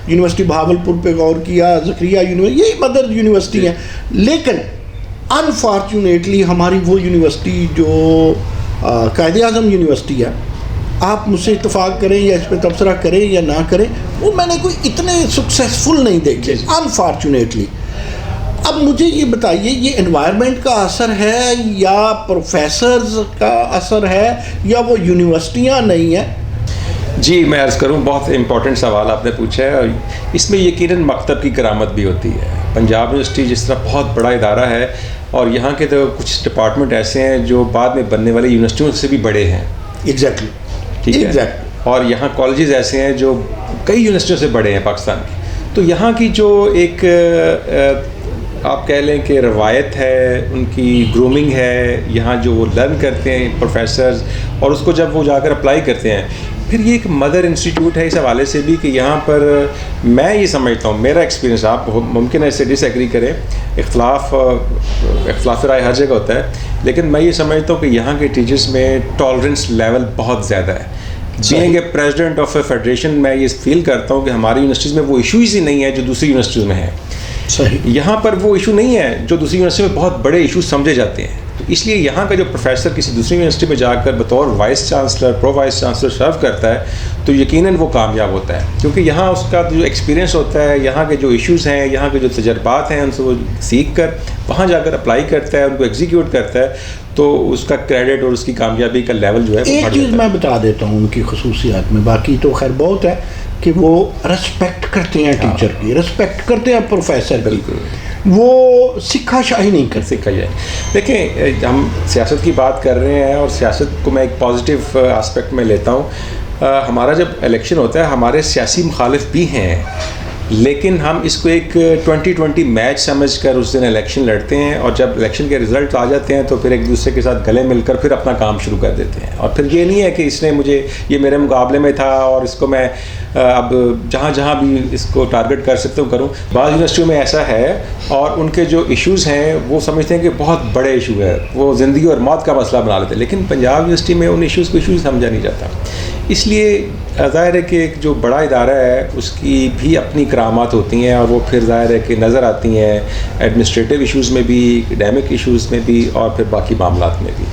یونیورسٹی بہاولپور پہ غور کیا, زکریا یونیورسٹی, یہی مدر یونیورسٹی ہیں. لیکن انفارچونیٹلی ہماری وہ یونیورسٹی جو قائد اعظم یونیورسٹی ہے, آپ مجھ سے اتفاق کریں یا اس پہ تبصرہ کریں یا نہ کریں, وہ میں نے کوئی اتنے سکسیسفل نہیں دیکھے انفارچونیٹلی. اب مجھے یہ بتائیے, یہ انوائرمنٹ کا اثر ہے یا پروفیسرز کا اثر ہے یا وہ یونیورسٹیاں نہیں ہیں؟ جی میں عرض کروں, بہت امپورٹنٹ سوال آپ نے پوچھا ہے, اور اس میں یقیناً مکتب کی کرامت بھی ہوتی ہے. پنجاب یونیورسٹی جس طرح بہت بڑا ادارہ ہے اور یہاں کے تو کچھ ڈپارٹمنٹ ایسے ہیں جو بعد میں بننے والی یونیورسٹیوں سے بھی بڑے ہیں. ایگزیکٹلی, ٹھیک ہے. اور یہاں کالجز ایسے ہیں جو کئی یونیورسٹیوں سے بڑے ہیں پاکستان کی. تو یہاں کی جو ایک آپ کہہ لیں کہ روایت ہے, ان کی گرومنگ ہے, یہاں جو وہ لرن کرتے ہیں پروفیسرز, اور اس کو جب وہ جا کر اپلائی کرتے ہیں, پھر یہ ایک مدر انسٹیٹیوٹ ہے اس حوالے سے بھی کہ یہاں پر میں یہ سمجھتا ہوں, میرا ایکسپیرینس, آپ ممکن ہے اس سے ڈس ایگری کریں, اختلاف رائے ہر جگہ ہوتا ہے, لیکن میں یہ سمجھتا ہوں کہ یہاں کے ٹیچرز میں ٹالرنس لیول بہت زیادہ ہے. Being a president of a federation میں یہ فیل کرتا ہوں کہ ہماری یونیورسٹیز میں وہ ایشوز ہی نہیں ہے جو دوسری یونیورسٹیز میں ہیں. یہاں پر وہ ایشو نہیں ہے جو دوسری یونیورسٹی میں بہت بڑے ایشو سمجھے جاتے ہیں. تو اس لیے یہاں کا جو پروفیسر کسی دوسری یونیورسٹی میں جا کر بطور vice chancellor, pro vice chancellor serve کرتا ہے تو یقیناً وہ کامیاب ہوتا ہے, کیونکہ یہاں اس کا جو ایکسپیرینس ہوتا ہے, یہاں کے جو ایشوز ہیں, یہاں کے جو تجربات ہیں, ان سے وہ سیکھ کر وہاں جا کر اپلائی کرتا ہے, ان کو ایگزیکیوٹ کرتا ہے, تو اس کا کریڈٹ اور اس کی کامیابی کا لیول جو ہے. ایک چیز میں بتا دیتا ہوں ان کی خصوصیات میں, باقی تو خیر بہت ہے, کہ وہ رسپیکٹ کرتے ہیں ٹیچر کی, رسپیکٹ کرتے ہیں پروفیسر کی, وہ سکھا شاہی نہیں کرتے. سکھا جائے. دیکھیں ہم سیاست کی بات کر رہے ہیں اور سیاست کو میں ایک پازیٹیو آسپیکٹ میں لیتا ہوں. ہمارا جب الیکشن ہوتا ہے, ہمارے سیاسی مخالف بھی ہیں, لیکن ہم اس کو ایک 2020 میچ سمجھ کر اس دن الیکشن لڑتے ہیں, اور جب الیکشن کے رزلٹ آ جاتے ہیں تو پھر ایک دوسرے کے ساتھ گلے مل کر پھر اپنا کام شروع کر دیتے ہیں. اور پھر یہ نہیں ہے کہ اس نے مجھے, یہ میرے مقابلے میں تھا اور اس کو میں اب جہاں بھی اس کو ٹارگٹ کر سکتا ہوں کروں. بعض یونیورسٹیوں میں ایسا ہے اور ان کے جو ایشوز ہیں وہ سمجھتے ہیں کہ بہت بڑے ایشو ہے, وہ زندگی اور موت کا مسئلہ بنا لیتے ہیں, لیکن پنجاب یونیورسٹی میں ان ایشوز کو ایشوز سمجھا نہیں جاتا. اس لیے ظاہر ہے کہ ایک جو بڑا ادارہ ہے اس کی بھی اپنی کرامات ہوتی ہیں, اور وہ پھر ظاہر ہے کہ نظر آتی ہیں ایڈمنسٹریٹو ایشوز میں بھی, اکیڈیمک ایشوز میں بھی, اور پھر باقی معاملات میں بھی.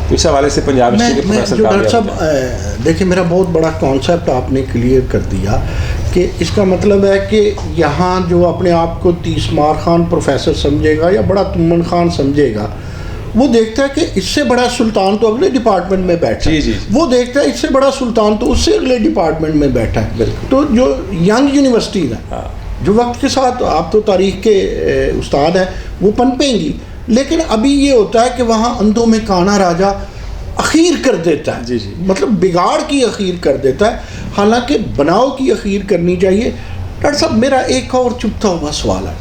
تو اس حوالے سے پنجاب یونیورسٹی کے پروفیسر ڈاکٹر صاحب دیکھیں, میرا بہت بڑا کانسیپٹ آپ نے کلیئر کر دیا کہ اس کا مطلب ہے کہ یہاں جو اپنے آپ کو تیسمار خان پروفیسر سمجھے گا یا بڑا تمن خان سمجھے گا, وہ دیکھتا ہے کہ اس سے بڑا سلطان تو اگلے ڈپارٹمنٹ میں بیٹھا ہے, وہ دیکھتا ہے اس سے بڑا سلطان تو اس سے اگلے ڈپارٹمنٹ میں بیٹھا ہے. تو جو ینگ یونیورسٹیز ہیں جو وقت کے ساتھ, آپ تو تاریخ کے استاد ہیں, وہ پنپیں گی, لیکن ابھی یہ ہوتا ہے کہ وہاں اندھوں میں کانا راجا اخیر کر دیتا ہے, مطلب بگاڑ کی اخیر کر دیتا ہے, حالانکہ بناؤ کی اخیر کرنی چاہیے. ڈاکٹر صاحب میرا ایک اور چپتا ہوا سوال ہے,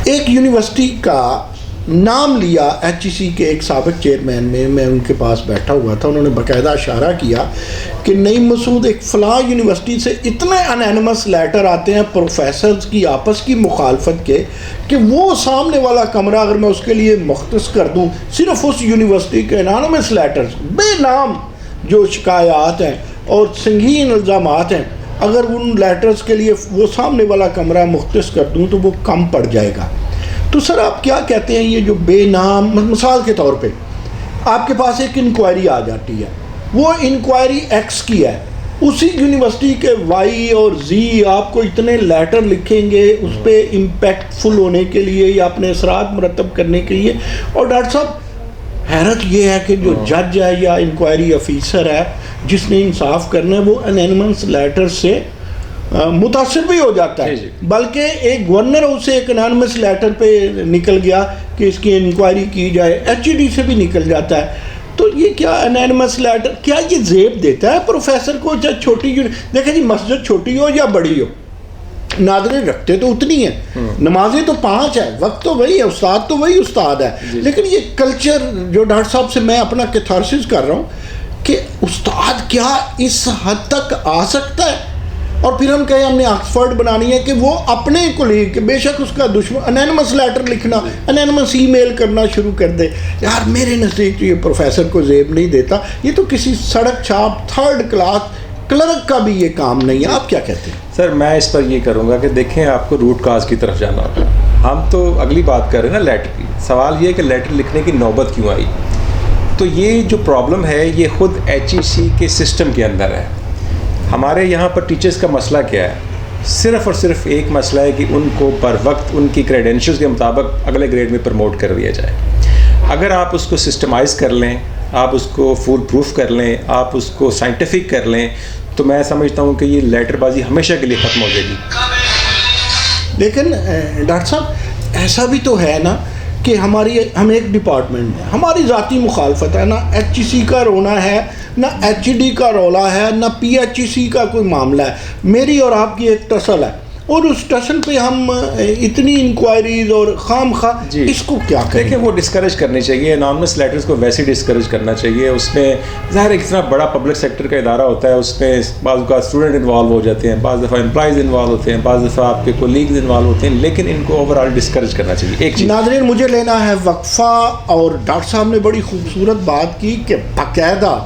ایک یونیورسٹی کا نام لیا HEC کے ایک سابق چیئرمین میں ان کے پاس بیٹھا ہوا تھا, انہوں نے باقاعدہ اشارہ کیا کہ نعیم مسعود ایک فلاں یونیورسٹی سے اتنے انانیمس لیٹر آتے ہیں پروفیسرز کی آپس کی مخالفت کے کہ وہ سامنے والا کمرہ اگر میں اس کے لیے مختص کر دوں صرف اس یونیورسٹی کے انانیمس لیٹرز بے نام جو شکایات ہیں اور سنگین الزامات ہیں, اگر ان لیٹرز کے لیے وہ سامنے والا کمرہ مختص کر دوں تو وہ کم پڑ جائے گا. تو سر آپ کیا کہتے ہیں یہ جو بے نام, مثال کے طور پہ آپ کے پاس ایک انکوائری آ جاتی ہے, وہ انکوائری ایکس کی ہے, اسی یونیورسٹی کے وائی اور زی آپ کو اتنے لیٹر لکھیں گے اس پہ امپیکٹ فل ہونے کے لیے یا اپنے اثرات مرتب کرنے کے لیے, اور ڈاکٹر صاحب حیرت یہ ہے کہ جو جج ہے یا انکوائری آفیسر ہے جس نے انصاف کرنا ہے وہ انانیمس لیٹر سے متاثر بھی ہو جاتا ہے, بلکہ ایک گورنر اسے ایک انانیمس لیٹر پہ نکل گیا کہ اس کی انکوائری کی جائے, HED سے بھی نکل جاتا ہے. تو یہ کیا انانیمس لیٹر کیا یہ زیب دیتا ہے پروفیسر کو, چاہے چھوٹی دیکھیں جی مسجد چھوٹی ہو یا بڑی ہو, ناظرین رکھتے تو اتنی ہیں, نمازیں تو 5 ہیں, وقت تو وہی ہے, استاد تو وہی استاد ہے, لیکن یہ کلچر جو ڈاکٹر صاحب سے میں اپنا کیتھارسس کر رہا ہوں کہ استاد کیا اس حد تک آ سکتا ہے, اور پھر ہم کہیں ہم نے آکسفورڈ بنانی ہے کہ وہ اپنے کولیگ, بے شک اس کا دشمن, انانیمس لیٹر لکھنا, انانیمس ای میل کرنا شروع کر دے. یار میرے نزدیک یہ پروفیسر کو زیب نہیں دیتا, یہ تو کسی سڑک چھاپ 3rd کلاس کلرک کا بھی یہ کام نہیں ہے. آپ کیا کہتے ہیں؟ سر میں اس پر یہ کروں گا کہ دیکھیں آپ کو روٹ کاز کی طرف جانا ہوگا. ہم تو اگلی بات کر رہے ہیں نا لیٹر کی, سوال یہ ہے کہ لیٹر لکھنے کی نوبت کیوں آئی. تو یہ جو پرابلم ہے یہ خود HEC کے سسٹم کے اندر ہے. ہمارے یہاں پر ٹیچرز کا مسئلہ کیا ہے, صرف اور صرف ایک مسئلہ ہے کہ ان کو بر وقت ان کی کریڈینشلز کے مطابق اگلے گریڈ میں پروموٹ کر دیا جائے. اگر آپ اس کو سسٹمائز کر لیں, آپ اس کو فول پروف کر لیں, آپ اس کو سائنٹیفک کر لیں, تو میں سمجھتا ہوں کہ یہ لیٹر بازی ہمیشہ کے لیے ختم ہو جائے گی. لیکن ڈاکٹر صاحب ایسا بھی تو ہے نا کہ ہم ایک ڈپارٹمنٹ میں ہماری ذاتی مخالفت ہے, نہ HEC کا رونا ہے, نہ HED کا رولا ہے, نہ PHEC کا کوئی معاملہ ہے, میری اور آپ کی ایک ٹسل ہے, اور اس ٹسل پہ ہم اتنی انکوائریز اور خام خواہ اس کو کیا کریں. دیکھیں وہ ڈسکریج کرنی چاہیے, انانیمس لیٹرز کو ویسے ڈسکریج کرنا چاہیے. اس میں ظاہر ایک اتنا بڑا پبلک سیکٹر کا ادارہ ہوتا ہے, اس میں بعض اوقات اسٹوڈنٹ انوالو ہو جاتے ہیں, بعض دفعہ امپلائیز انوالو ہوتے ہیں, بعض دفعہ آپ کے کولیگز انوالو ہوتے ہیں, لیکن ان کو اوور آل ڈسکریج کرنا چاہیے. ایک چیز ناظرین مجھے لینا ہے وقفہ, اور ڈاکٹر صاحب نے بڑی خوبصورت بات کی کہ باقاعدہ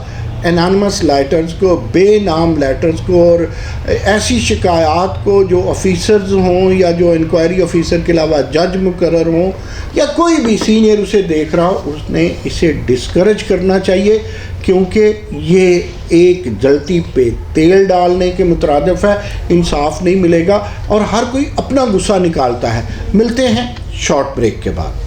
انانیمس لیٹرز کو, بے نام لیٹرز کو, اور ایسی شکایات کو جو آفیسرز ہوں یا جو انکوائری آفیسر کے علاوہ جج مقرر ہوں یا کوئی بھی سینئر اسے دیکھ رہا ہو, اس نے اسے ڈسکریج کرنا چاہیے, کیونکہ یہ ایک جلتی پہ تیل ڈالنے کے مترادف ہے. انصاف نہیں ملے گا اور ہر کوئی اپنا غصہ نکالتا ہے. ملتے ہیں شارٹ بریک کے بعد.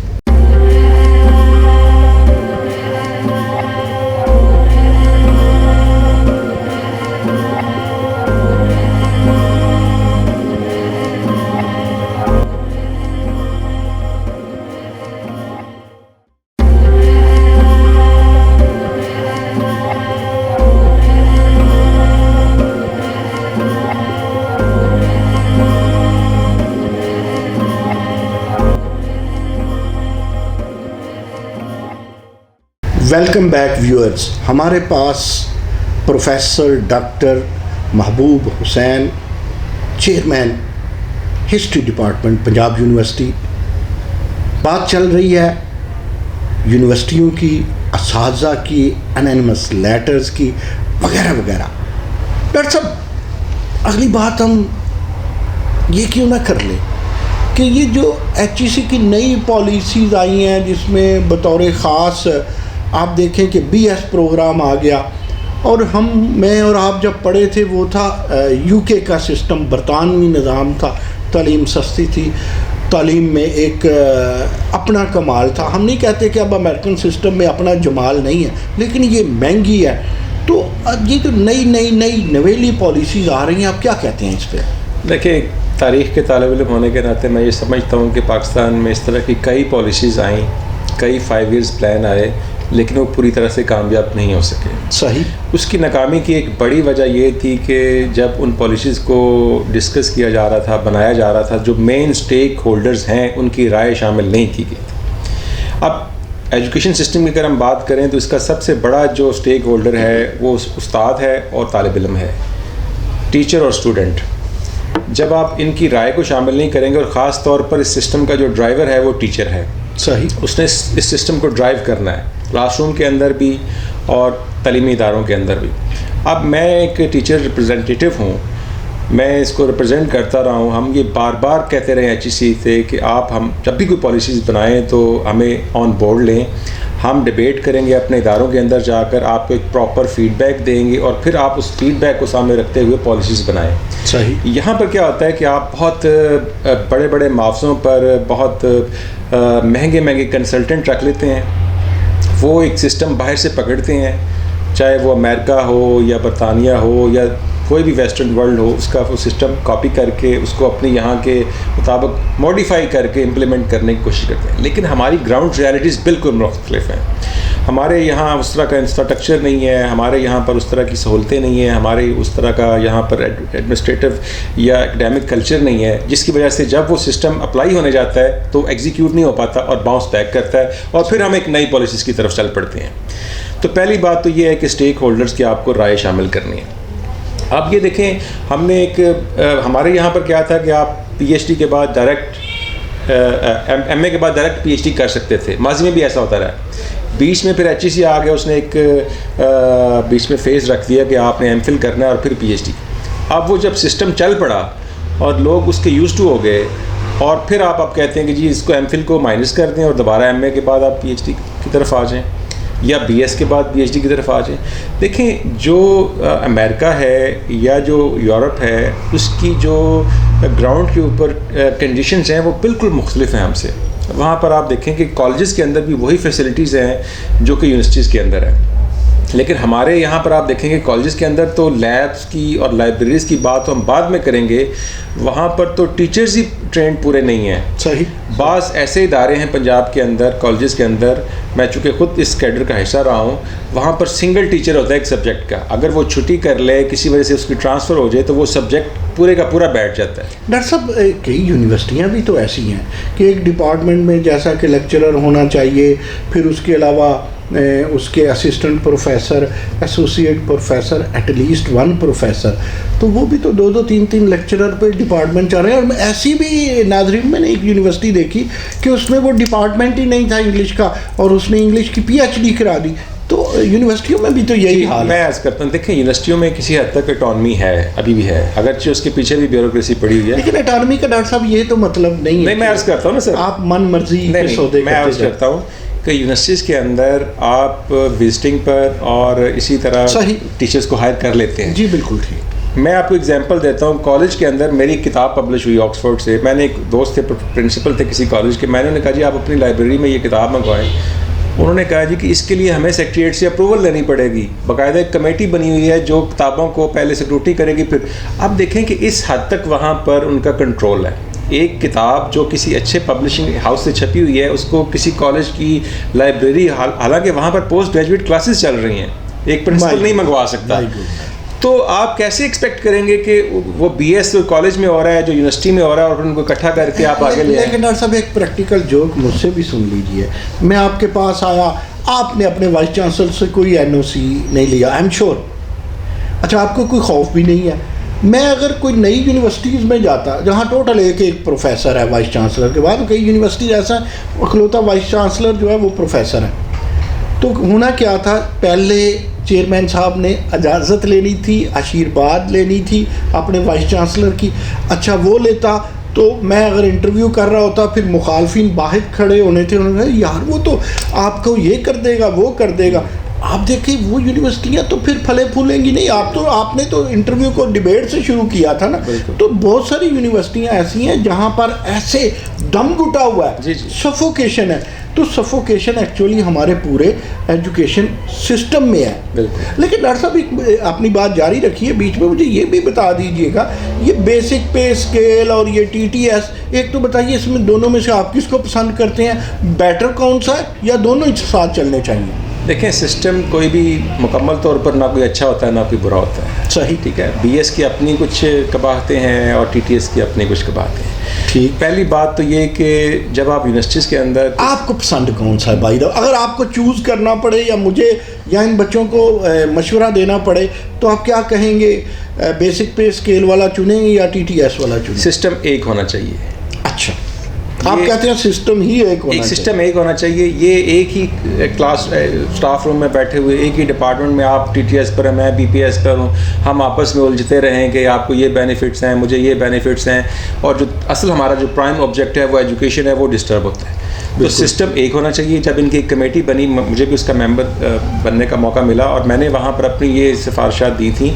Welcome back viewers. ہمارے پاس professor doctor Mehboob Hussain, chairman history department Punjab university. بات چل رہی ہے یونیورسٹیوں کی, اساتذہ کی, انانیمس لیٹرز کی, وغیرہ وغیرہ. ڈاکٹر صاحب اگلی بات ہم یہ کیوں نہ کر لیں کہ یہ جو HEC کی نئی پالیسیز آئی ہیں جس میں بطور خاص آپ دیکھیں کہ BS پروگرام آ گیا, اور میں اور آپ جب پڑھے تھے وہ تھا UK کا سسٹم, برطانوی نظام تھا, تعلیم سستی تھی, تعلیم میں ایک اپنا کمال تھا. ہم نہیں کہتے کہ اب امریکن سسٹم میں اپنا جمال نہیں ہے, لیکن یہ مہنگی ہے. تو یہ جو نئی نویلی پالیسیز آ رہی ہیں, آپ کیا کہتے ہیں اس پہ؟ دیکھیں تاریخ کے طالب علم ہونے کے ناطے میں یہ سمجھتا ہوں کہ پاکستان میں اس طرح کی کئی پالیسیز آئیں, کئی 5 ایئرز پلان آئے لیکن وہ پوری طرح سے کامیاب نہیں ہو سکے. صحیح. اس کی ناکامی کی ایک بڑی وجہ یہ تھی کہ جب ان پالیسیز کو ڈسکس کیا جا رہا تھا, بنایا جا رہا تھا, جو مین اسٹیک ہولڈرز ہیں ان کی رائے شامل نہیں کی گئی تھی. اب ایجوکیشن سسٹم کی اگر ہم بات کریں تو اس کا سب سے بڑا جو اسٹیک ہولڈر ہے وہ استاد ہے اور طالب علم ہے, ٹیچر اور اسٹوڈنٹ. جب آپ ان کی رائے کو شامل نہیں کریں گے, اور خاص طور پر اس سسٹم کا جو ڈرائیور ہے وہ ٹیچر ہے. صحیح. اس نے اس سسٹم کو ڈرائیو کرنا ہے, کلاس روم کے اندر بھی اور تعلیمی اداروں کے اندر بھی. اب میں ایک ٹیچر ریپرزینٹیو ہوں, میں اس کو ریپرزینٹ کرتا رہا ہوں. ہم یہ بار بار کہتے رہے HEC سے کہ آپ ہم جب بھی کوئی پالیسیز بنائیں تو ہمیں آن بورڈ لیں, ہم ڈبیٹ کریں گے اپنے اداروں کے اندر جا کر, آپ کو ایک پراپر فیڈ بیک دیں گے اور پھر آپ اس فیڈ بیک کو سامنے رکھتے ہوئے پالیسیز بنائیں. صحیح. یہاں پر کیا ہوتا ہے کہ آپ بہت بڑے بڑے معاوضوں پر بہت مہنگے کنسلٹنٹ رکھ لیتے ہیں, وہ ایک سسٹم باہر سے پکڑتے ہیں, چاہے وہ امریکہ ہو یا برطانیہ ہو یا کوئی بھی ویسٹرن ورلڈ ہو, اس کا وہ سسٹم کاپی کر کے اس کو اپنی یہاں کے مطابق موڈیفائی کر کے امپلیمنٹ کرنے کی کوشش کرتے ہیں. لیکن ہماری گراؤنڈ ریالٹیز بالکل مختلف ہیں. ہمارے یہاں اس طرح کا انفراسٹرکچر نہیں ہے, ہمارے یہاں پر اس طرح کی سہولتیں نہیں ہیں, ہمارے اس طرح کا یہاں پر ایڈمنسٹریٹو یا اکیڈیمک کلچر نہیں ہے, جس کی وجہ سے جب وہ سسٹم اپلائی ہونے جاتا ہے تو ایگزیکیوٹ نہیں ہو پاتا اور باؤنس بیک کرتا ہے, اور پھر ہم ایک نئی پالیسیز کی طرف چل پڑتے ہیں. تو پہلی بات تو یہ ہے کہ اسٹیک ہولڈرز کی آپ کو رائے شامل کرنی ہے. آپ یہ دیکھیں, ہم نے ایک ہمارے یہاں پر کیا تھا کہ آپ PhD کے بعد ڈائریکٹ MA کے بعد ڈائریکٹ PhD کر سکتے تھے. ماضی میں بھی ایسا ہوتا رہا. بیچ میں پھر HEC آ گیا, اس نے ایک بیچ میں فیز رکھ دیا کہ آپ نے MPhil کرنا ہے اور پھر PhD. اب وہ جب سسٹم چل پڑا اور لوگ اس کے یوز ٹو ہو گئے, اور پھر آپ کہتے ہیں کہ جی اس کو MPhil کو مائنس کر دیں اور دوبارہ MA کے بعد آپ PhD کی طرف آ جائیں یا BS کے بعد PhD کی طرف آ جائیں. دیکھیں, جو امریکہ ہے یا جو یورپ ہے, اس کی جو گراؤنڈ کے اوپر کنڈیشنز ہیں وہ بالکل مختلف ہیں ہم سے. وہاں پر آپ دیکھیں کہ کالجز کے اندر بھی وہی فیسلٹیز ہیں جو کہ یونیورسٹیز کے اندر ہیں, لیکن ہمارے یہاں پر آپ دیکھیں گے کالجز کے اندر تو لیبس کی اور لائبریریز کی بات تو ہم بعد میں کریں گے, وہاں پر تو ٹیچرز ہی ٹرینڈ پورے نہیں ہیں. صحیح. بعض ایسے ادارے ہیں پنجاب کے اندر, کالجز کے اندر, میں چونکہ خود اس کیڈر کا حصہ رہا ہوں, وہاں پر سنگل ٹیچر ہوتا ہے ایک سبجیکٹ کا. اگر وہ چھٹی کر لے, کسی وجہ سے اس کی ٹرانسفر ہو جائے, تو وہ سبجیکٹ پورے کا پورا بیٹھ جاتا ہے. ڈاکٹر صاحب, کئی یونیورسٹیاں بھی تو ایسی ہیں کہ ایک ڈپارٹمنٹ میں جیسا کہ لیکچرر ہونا چاہیے, پھر اس کے علاوہ اس کے assistant professor, associate professor, at least 1 professor, تو وہ بھی تو 2 3 لیکچرر پہ ڈپارٹمنٹ چل رہے ہیں. اور ایسی بھی ناظرین میں نے ایک یونیورسٹی دیکھی کہ اس میں وہ ڈپارٹمنٹ ہی نہیں تھا انگلش کا, اور اس نے انگلش کی PhD کرا دی. تو یونیورسٹیوں میں بھی تو یہی حال ہے. میں عرض کرتا ہوں, دیکھیں یونیورسٹیوں میں کسی حد تک اٹانومی ہے, ابھی بھی ہے, اگرچہ اس کے پیچھے بھی بیوروکریسی پڑی ہوئی ہے, لیکن اٹانومی کا ڈاکٹر صاحب یہ تو مطلب نہیں ہے. نہیں, میں عرض کرتا ہوں نا سر, آپ من مرضی کے سودے میں عرض کرتا ہوں کہ یونیورسٹیز کے اندر آپ وزٹنگ پر اور اسی طرح ٹیچرز کو ہائر کر لیتے ہیں. جی بالکل ٹھیک. میں آپ کو اگزامپل دیتا ہوں. کالج کے اندر میری کتاب پبلش ہوئی آکسفورڈ سے. میں نے ایک دوست تھے, پرنسپل تھے کسی کالج کے, میں نے کہا جی آپ اپنی لائبریری میں یہ کتاب منگوائیں. انہوں نے کہا جی کہ اس کے لیے ہمیں سیکریٹریٹ سے اپروول لینی پڑے گی, باقاعدہ ایک کمیٹی بنی ہوئی ہے جو کتابوں کو پہلے سیکروٹی کرے گی. پھر آپ دیکھیں کہ اس حد تک وہاں پر ان کا کنٹرول ہے. ایک کتاب جو کسی اچھے پبلشنگ ہاؤس سے چھپی ہوئی ہے, اس کو کسی کالج کی لائبریری, حالانکہ وہاں پر پوسٹ گریجویٹ کلاسز چل رہی ہیں, ایک پرنسپل نہیں منگوا سکتا. تو آپ کیسے ایکسپیکٹ کریں گے کہ وہ BS کالج میں ہو رہا ہے جو یونیورسٹی میں ہو رہا ہے, اور ان کو اکٹھا کر کے آپ آگے لے آئیں. لیکن ڈاکٹر صاحب ایک پریکٹیکل جوک مجھ سے بھی سن لیجیے. میں آپ کے پاس آیا, آپ نے اپنے وائس چانسلر سے کوئی NOC نہیں لیا, آئی ایم شیور. اچھا, آپ کو کوئی خوف بھی نہیں ہے. میں اگر کوئی نئی یونیورسٹیز میں جاتا جہاں ٹوٹل ایک پروفیسر ہے وائس چانسلر کے بعد, کئی یونیورسٹیز ایسا اکلوتا وائس چانسلر جو ہے وہ پروفیسر ہے, تو ہونا کیا تھا, پہلے چیئرمین صاحب نے اجازت لینی تھی, آشیرواد لینی تھی اپنے وائس چانسلر کی. اچھا وہ لیتا تو میں اگر انٹرویو کر رہا ہوتا, پھر مخالفین باہر کھڑے ہونے تھے, انہوں نے کہا یار وہ تو آپ کو یہ کر دے گا, وہ کر دے گا. آپ دیکھیں وہ یونیورسٹیاں تو پھر پھلے پھولیں گی نہیں. آپ نے تو انٹرویو کو ڈیبیٹ سے شروع کیا تھا نا. تو بہت ساری یونیورسٹیاں ایسی ہیں جہاں پر ایسے دم گھٹا ہوا ہے, سفوکیشن ہے. تو سفوکیشن ایکچولی ہمارے پورے ایجوکیشن سسٹم میں ہے. لیکن ڈاکٹر صاحب اپنی بات جاری رکھیے, بیچ میں مجھے یہ بھی بتا دیجیے گا, یہ بیسک پے اسکیل اور یہ TTS, ایک تو بتائیے اس میں دونوں میں سے آپ کس کو پسند کرتے ہیں, بیٹر کون سا ہے, یا دونوں ایک ساتھ چلنے چاہیے؟ دیکھیں سسٹم کوئی بھی مکمل طور پر نہ کوئی اچھا ہوتا ہے نہ کوئی برا ہوتا ہے. صحیح. ٹھیک ہے, بی ایس کی اپنی کچھ قباحتیں ہیں اور ٹی ٹی ایس کی اپنی کچھ قباحتیں ہیں. ٹھیک. پہلی بات تو یہ کہ جب آپ یونیورسٹیز کے اندر آپ کو پسند کون سا ہے بھائی؟ اگر آپ کو چوز کرنا پڑے یا مجھے یا ان بچوں کو مشورہ دینا پڑے تو آپ کیا کہیں گے؟ بیسک پے اسکیل والا چنیں یا ٹی ٹی ایس والا چنیں؟ سسٹم ایک ہونا چاہیے. اچھا, آپ کہتے ہیں سسٹم ہی ایک ہونا چاہیے. سسٹم ایک ہونا چاہیے. یہ ایک ہی کلاس اسٹاف روم میں بیٹھے ہوئے ایک ہی ڈپارٹمنٹ میں, آپ ٹی ٹی ایس پر ہیں میں بی پی ایس پر ہوں, ہم آپس میں الجھتے رہیں کہ آپ کو یہ بینیفٹس ہیں مجھے یہ بینیفٹس ہیں, اور جو اصل ہمارا جو پرائم آبجیکٹ ہے وہ ایجوکیشن ہے وہ ڈسٹرب ہوتا ہے. تو سسٹم ایک ہونا چاہیے. جب ان کی ایک کمیٹی بنی, مجھے بھی اس کا ممبر بننے کا موقع ملا اور میں نے وہاں پر اپنی یہ سفارشات دی تھیں,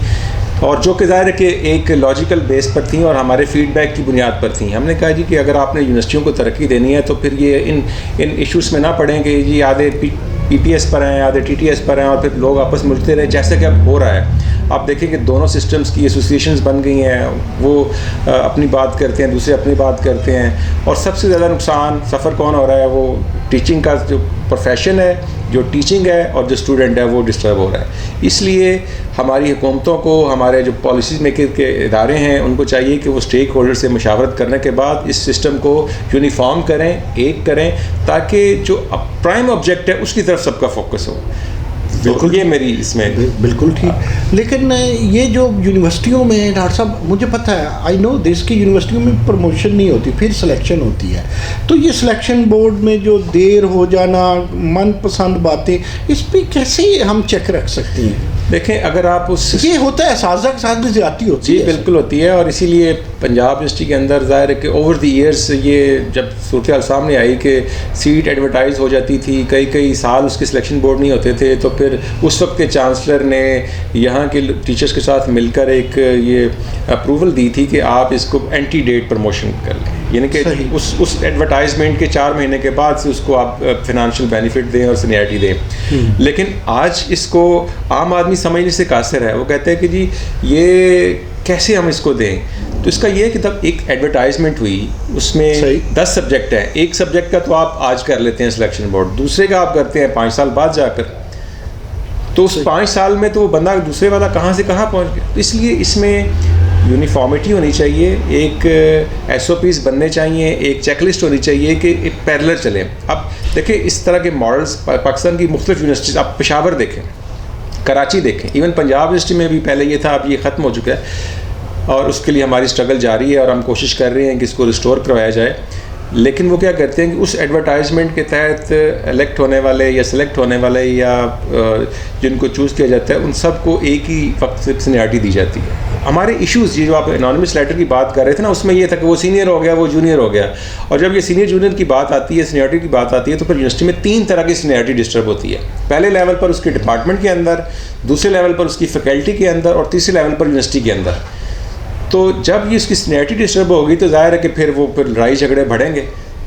اور جو کہ ظاہر ہے کہ ایک لاجیکل بیس پر تھیں اور ہمارے فیڈ بیک کی بنیاد پر تھیں. ہم نے کہا جی کہ اگر آپ نے یونیورسٹیوں کو ترقی دینی ہے تو پھر یہ ان ایشوز میں نہ پڑیں کہ جی آدھے پی پی ایس پر ہیں آدھے ٹی ٹی ایس پر ہیں اور پھر لوگ آپس میں ملتے رہے, جیسا کہ اب ہو رہا ہے. آپ دیکھیں کہ دونوں سسٹمز کی ایسوسیشنز بن گئی ہیں, وہ اپنی بات کرتے ہیں دوسرے اپنی بات کرتے ہیں, اور سب سے زیادہ نقصان سفر کون ہو رہا ہے؟ وہ ٹیچنگ کا جو پروفیشن ہے, جو ٹیچنگ ہے, اور جو اسٹوڈنٹ ہے وہ ڈسٹرب ہو رہا ہے. اس لیے ہماری حکومتوں کو, ہمارے جو پالیسیز میکر کے ادارے ہیں ان کو چاہیے کہ وہ اسٹیک ہولڈر سے مشاورت کرنے کے بعد اس سسٹم کو یونیفارم کریں, ایک کریں, تاکہ جو پرائم آبجیکٹ ہے اس کی طرف سب کا فوکس ہو. بالکل, یہ میری اس میں بالکل ٹھیک. لیکن یہ جو یونیورسٹیوں میں ڈاکٹر صاحب مجھے پتہ ہے, آئی نو دس کی یونیورسٹیوں میں پروموشن نہیں ہوتی, پھر سلیکشن ہوتی ہے. تو یہ سلیکشن بورڈ میں جو دیر ہو جانا, من پسند باتیں, اس پہ کیسے ہم چیک رکھ سکتے ہیں؟ دیکھیں اگر آپ اس یہ ہوتا ہے اساتذہ کے ساتھ بھی زیادتی ہوتی ہے. جی بالکل ہوتی ہے, اور اسی لیے پنجاب یونیورسٹی کے اندر ظاہر ہے کہ اوور دی ایئرس یہ جب صورتحال سامنے آئی کہ سیٹ ایڈورٹائز ہو جاتی تھی, کئی سال اس کے سلیکشن بورڈ نہیں ہوتے تھے, تو پھر اس وقت کے چانسلر نے یہاں کے ٹیچرز کے ساتھ مل کر ایک یہ اپروول دی تھی کہ آپ اس کو اینٹی ڈیٹ پروموشن کر لیں, یعنی کہ اس ایڈورٹائزمنٹ کے 4 مہینے کے بعد سے اس کو آپ فائنینشیل بینیفٹ دیں اور سینیئرٹی دیں. لیکن آج اس کو عام آدمی سمجھنے سے قاصر ہے. وہ کہتے ہیں کہ جی یہ کیسے ہم اس کو دیں؟ تو اس کا یہ ہے کہ جب ایک ایڈورٹائزمنٹ ہوئی اس میں 10 سبجیکٹ ہیں, ایک سبجیکٹ کا تو آپ آج کر لیتے ہیں سلیکشن بورڈ, دوسرے کا آپ کرتے ہیں 5 سال بعد جا کر, تو اس 5 سال میں تو وہ بندہ دوسرے والا کہاں سے کہاں پہنچ گیا. اس لیے اس میں یونیفارمٹی ہونی چاہیے, ایک ایس او پیز بننے چاہیے, ایک چیک لسٹ ہونی چاہیے کہ ایک پیرلر چلیں. اب دیکھیں اس طرح کے ماڈلز پاکستان کی مختلف یونیورسٹیز, آپ پشاور دیکھیں, کراچی دیکھیں, ایون پنجاب یونیورسٹی میں بھی پہلے یہ تھا, اب یہ ختم ہو چکا ہے, اور اس کے لیے ہماری اسٹرگل جاری ہے اور ہم کوشش کر رہے ہیں کہ اس کو ریسٹور کروایا جائے. لیکن وہ کیا کرتے ہیں کہ اس ایڈورٹائزمنٹ کے تحت الیکٹ ہونے والے یا سلیکٹ ہونے والے یا جن کو چوز کیا جاتا ہے ان سب کو ایک ہی وقت سے سینیئرٹی دی جاتی ہے. ہمارے ایشوز یہ جو آپ انانیمس لیٹر کی بات کر رہے تھے نا, اس میں یہ تھا کہ وہ سینئر ہو گیا وہ جونیئر ہو گیا, اور جب یہ سینئر جونیئر کی بات آتی ہے, سینیئرٹی کی بات آتی ہے, تو پھر یونیورسٹی میں 3 طرح کی سینیئرٹی ڈسٹرب ہوتی ہے. پہلے لیول پر اس کے ڈپارٹمنٹ کے اندر, دوسرے لیول پر اس کی فیکلٹی کے اندر, اور تیسرے لیول پر یونیورسٹی کے اندر. تو جب یہ اس کی سینیئرٹی ڈسٹرب ہوگی تو ظاہر ہے کہ پھر لڑائی جھگڑے بڑھیں گے.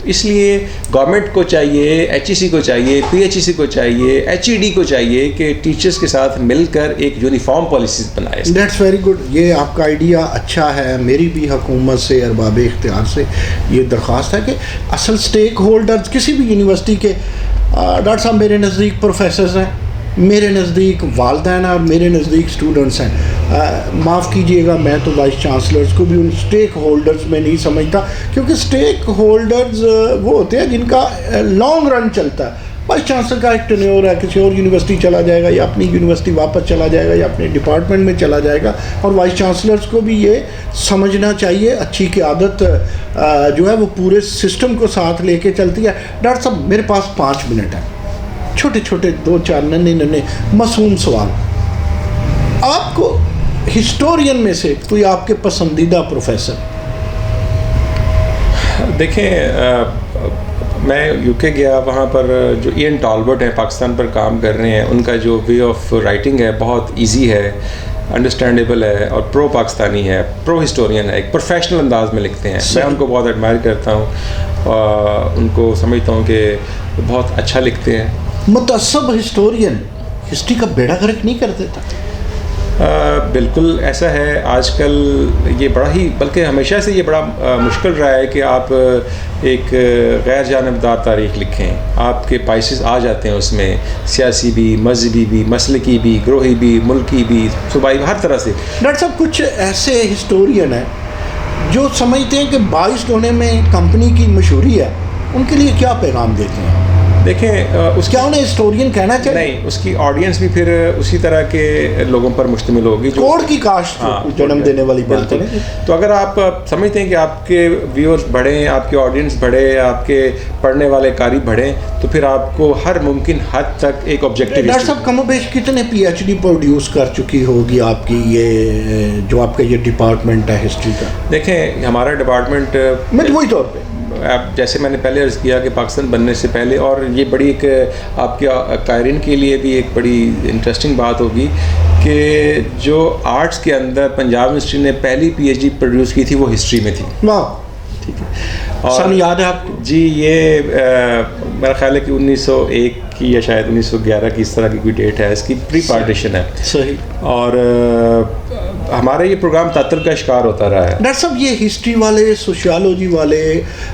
اس لیے گورنمنٹ کو چاہیے, ایچ ای سی کو چاہیے, پی ایچ ای سی کو چاہیے, ایچ ای ڈی کو چاہیے کہ ٹیچرز کے ساتھ مل کر ایک یونیفارم پالیسیز بنائے. That's very good. یہ آپ کا آئیڈیا اچھا ہے. میری بھی حکومت سے, ارباب اختیار سے یہ درخواست ہے کہ اصل اسٹیک ہولڈرز کسی بھی یونیورسٹی کے, ڈاکٹر صاحب میرے نزدیک پروفیسرز ہیں, میرے نزدیک والدین اور میرے نزدیک اسٹوڈنٹس ہیں. معاف کیجیے گا, میں تو وائس چانسلرز کو بھی ان اسٹیک ہولڈرز میں نہیں سمجھتا, کیونکہ اسٹیک ہولڈرز وہ ہوتے ہیں جن کا لانگ رن چلتا ہے. وائس چانسلر کا ایک ٹینیور ہے, کسی اور یونیورسٹی چلا جائے گا یا اپنی یونیورسٹی واپس چلا جائے گا یا اپنے ڈپارٹمنٹ میں چلا جائے گا, اور وائس چانسلرز کو بھی یہ سمجھنا چاہیے. اچھی قیادت جو ہے وہ پورے سسٹم کو ساتھ لے کے چلتی ہے. ڈاکٹر صاحب میرے پاس 5 منٹ ہیں, چھوٹے چھوٹے 2-4 ننے معصوم سوال. آپ کو ہسٹورین میں سے کوئی آپ کے پسندیدہ پروفیسر؟ دیکھیں میں یو کے گیا, وہاں پر جو این ٹالبرٹ ہیں پاکستان پر کام کر رہے ہیں, ان کا جو وے آف رائٹنگ ہے بہت ایزی ہے, انڈرسٹینڈیبل ہے, اور پرو پاکستانی ہے, پرو ہسٹورین ہے, ایک پروفیشنل انداز میں لکھتے ہیں. میں ان کو بہت ایڈمائر کرتا ہوں, ان کو سمجھتا ہوں کہ بہت اچھا لکھتے ہیں. متعصب ہسٹورین ہسٹری کا بیڑا غرق نہیں کر دیتا؟ بالکل ایسا ہے. آج کل یہ بڑا ہی، بلکہ ہمیشہ سے یہ بڑا مشکل رہا ہے کہ آپ ایک غیر جانبدار تاریخ لکھیں. آپ کے پائسز آ جاتے ہیں اس میں، سیاسی بھی، مذہبی بھی، مسلکی بھی، گروہی بھی، ملکی بھی، صوبائی بھی، ہر طرح سے. ڈاکٹر صاحب کچھ ایسے ہسٹورین ہیں جو سمجھتے ہیں کہ باعث ہونے میں کمپنی کی مشہوری ہے، ان کے لیے کیا پیغام دیتے ہیں؟ دیکھیں اس کیا انہیں ہسٹورین کہنا چاہیے؟ نہیں، اس کی آڈینس بھی پھر اسی طرح کے لوگوں پر مشتمل ہوگی جو کوڑ کی کاشت جنم دینے والی بات ہے. تو اگر آپ سمجھتے ہیں کہ آپ کے ویورز بڑھیں، آپ کی آڈینس بڑھے، آپ کے پڑھنے والے قاری بڑھیں، تو پھر آپ کو ہر ممکن حد تک ایک آبجیکٹیو. ڈاکٹر صاحب کم و بیش کتنے پی ایچ ڈی پروڈیوس کر چکی ہوگی آپ کی یہ جو آپ کا یہ ڈپارٹمنٹ ہے ہسٹری کا؟ دیکھیں ہمارا ڈپارٹمنٹ مجموعی طور پہ، جیسے میں نے پہلے عرض کیا کہ پاکستان بننے سے پہلے، اور یہ بڑی ایک آپ کے قائرین کے لیے بھی ایک بڑی انٹرسٹنگ بات ہوگی کہ جو آرٹس کے اندر پنجاب یونیورسٹی نے پہلی پی ایچ ڈی پروڈیوس کی تھی وہ ہسٹری میں تھی. واہ، ٹھیک ہے. سن یاد ہے آپ کو؟ جی، یہ میرا خیال ہے کہ 1901 کی یا شاید 1911 کی اس طرح کی کوئی ڈیٹ ہے. اس کی پری پارٹیشن ہے. صحیح. اور ہمارا یہ پروگرام تعطل کا شکار ہوتا رہا ہے. ڈاکٹر صاحب یہ ہسٹری والے، سوشیالوجی والے،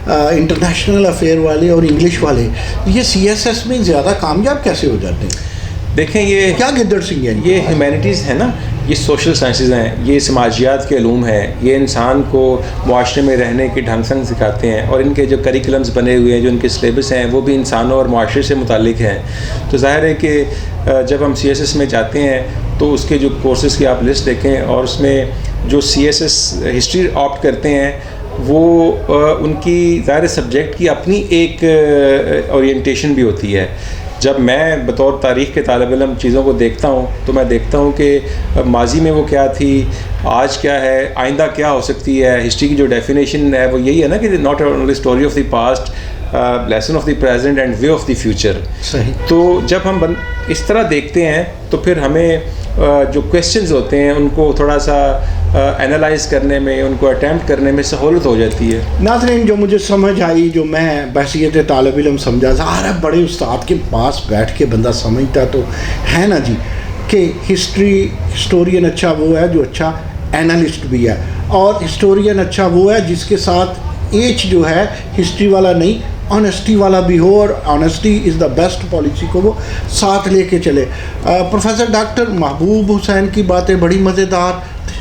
انٹرنیشنل افیئر والے اور انگلش والے یہ سی ایس ایس میں زیادہ کامیاب کیسے ہو جاتے ہیں؟ دیکھیں یہ کیا گدڑ سنگھ ہے؟ یہ ہیومینٹیز ہے نا، یہ سوشل سائنسز ہیں، یہ سماجیات کے علوم ہیں، یہ انسان کو معاشرے میں رہنے کے ڈھنگ سنگ سکھاتے ہیں، اور ان کے جو کریکولمز بنے ہوئے ہیں، جو ان کے سلیبس ہیں، وہ بھی انسانوں اور معاشرے سے متعلق ہیں. تو ظاہر ہے کہ جب ہم سی ایس ایس میں جاتے ہیں تو اس کے جو کورسز کی آپ لسٹ دیکھیں، اور اس میں جو C S S history opt کرتے ہیں وہ ان کی ظاہر سبجیکٹ کی اپنی ایک اورینٹیشن بھی ہوتی ہے. جب میں بطور تاریخ کے طالب علم چیزوں کو دیکھتا ہوں تو میں دیکھتا ہوں کہ ماضی میں وہ کیا تھی، آج کیا ہے، آئندہ کیا ہو سکتی ہے. ہسٹری کی جو ڈیفینیشن ہے وہ یہی ہے نا کہ not only story of the past, lesson of the present and view of the future. صحیح. تو جب ہم اس طرح دیکھتے ہیں تو پھر ہمیں جو کویسچنز ہوتے ہیں ان کو تھوڑا سا انالائز کرنے میں، ان کو اٹیمپٹ کرنے میں سہولت ہو جاتی ہے. ناظرین، جو مجھے سمجھ آئی، جو میں بحثیت طالب علم سمجھا، سارا بڑے استاد کے پاس بیٹھ کے بندہ سمجھتا تو ہے نا جی کہ ہسٹورین اچھا وہ ہے جو اچھا اینالسٹ بھی ہے، اور ہسٹورین اچھا وہ ہے جس کے ساتھ ایج جو ہے ہسٹری والا نہیں، آنیسٹی والا بھی ہو، اور honesty is the best policy کو وہ ساتھ لے کے چلے. پروفیسر ڈاکٹر محبوب حسین کی باتیں بڑی مزیدار،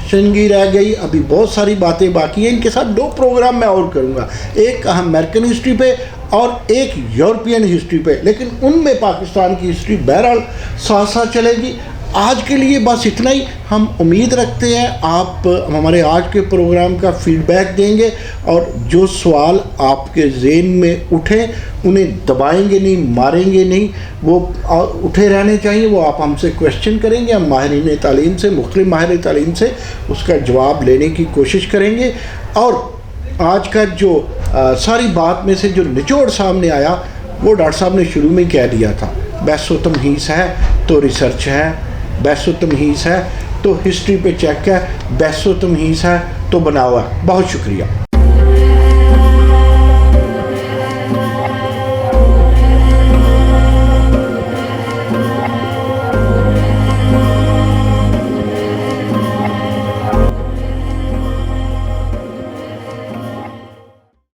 شنگی رہ گئی، ابھی بہت ساری باتیں باقی ہیں. ان کے ساتھ 2 پروگرام میں اور کروں گا، ایک امریکن ہسٹری پہ اور ایک یورپین ہسٹری پہ، لیکن ان میں پاکستان کی ہسٹری بہرحال ساتھ ساتھ چلے گی. آج کے لیے بس اتنا ہی. ہم امید رکھتے ہیں آپ ہمارے آج کے پروگرام کا فیڈ بیک دیں گے، اور جو سوال آپ کے ذہن میں اٹھیں انہیں دبائیں گے نہیں، ماریں گے نہیں، وہ اٹھے رہنے چاہیے. وہ آپ ہم سے کویشچن کریں گے، ہم ماہرین تعلیم سے، مختلف ماہر تعلیم سے اس کا جواب لینے کی کوشش کریں گے. اور آج کا جو ساری بات میں سے جو نچوڑ سامنے آیا وہ ڈاکٹر صاحب نے شروع میں کہہ دیا تھا، بحث و تمہیز ہے تو ریسرچ ہے، بحث و تمہیز ہے تو ہسٹری پہ چیک ہے، بحث و تمہیز ہے تو بناوا ہے. بہت شکریہ.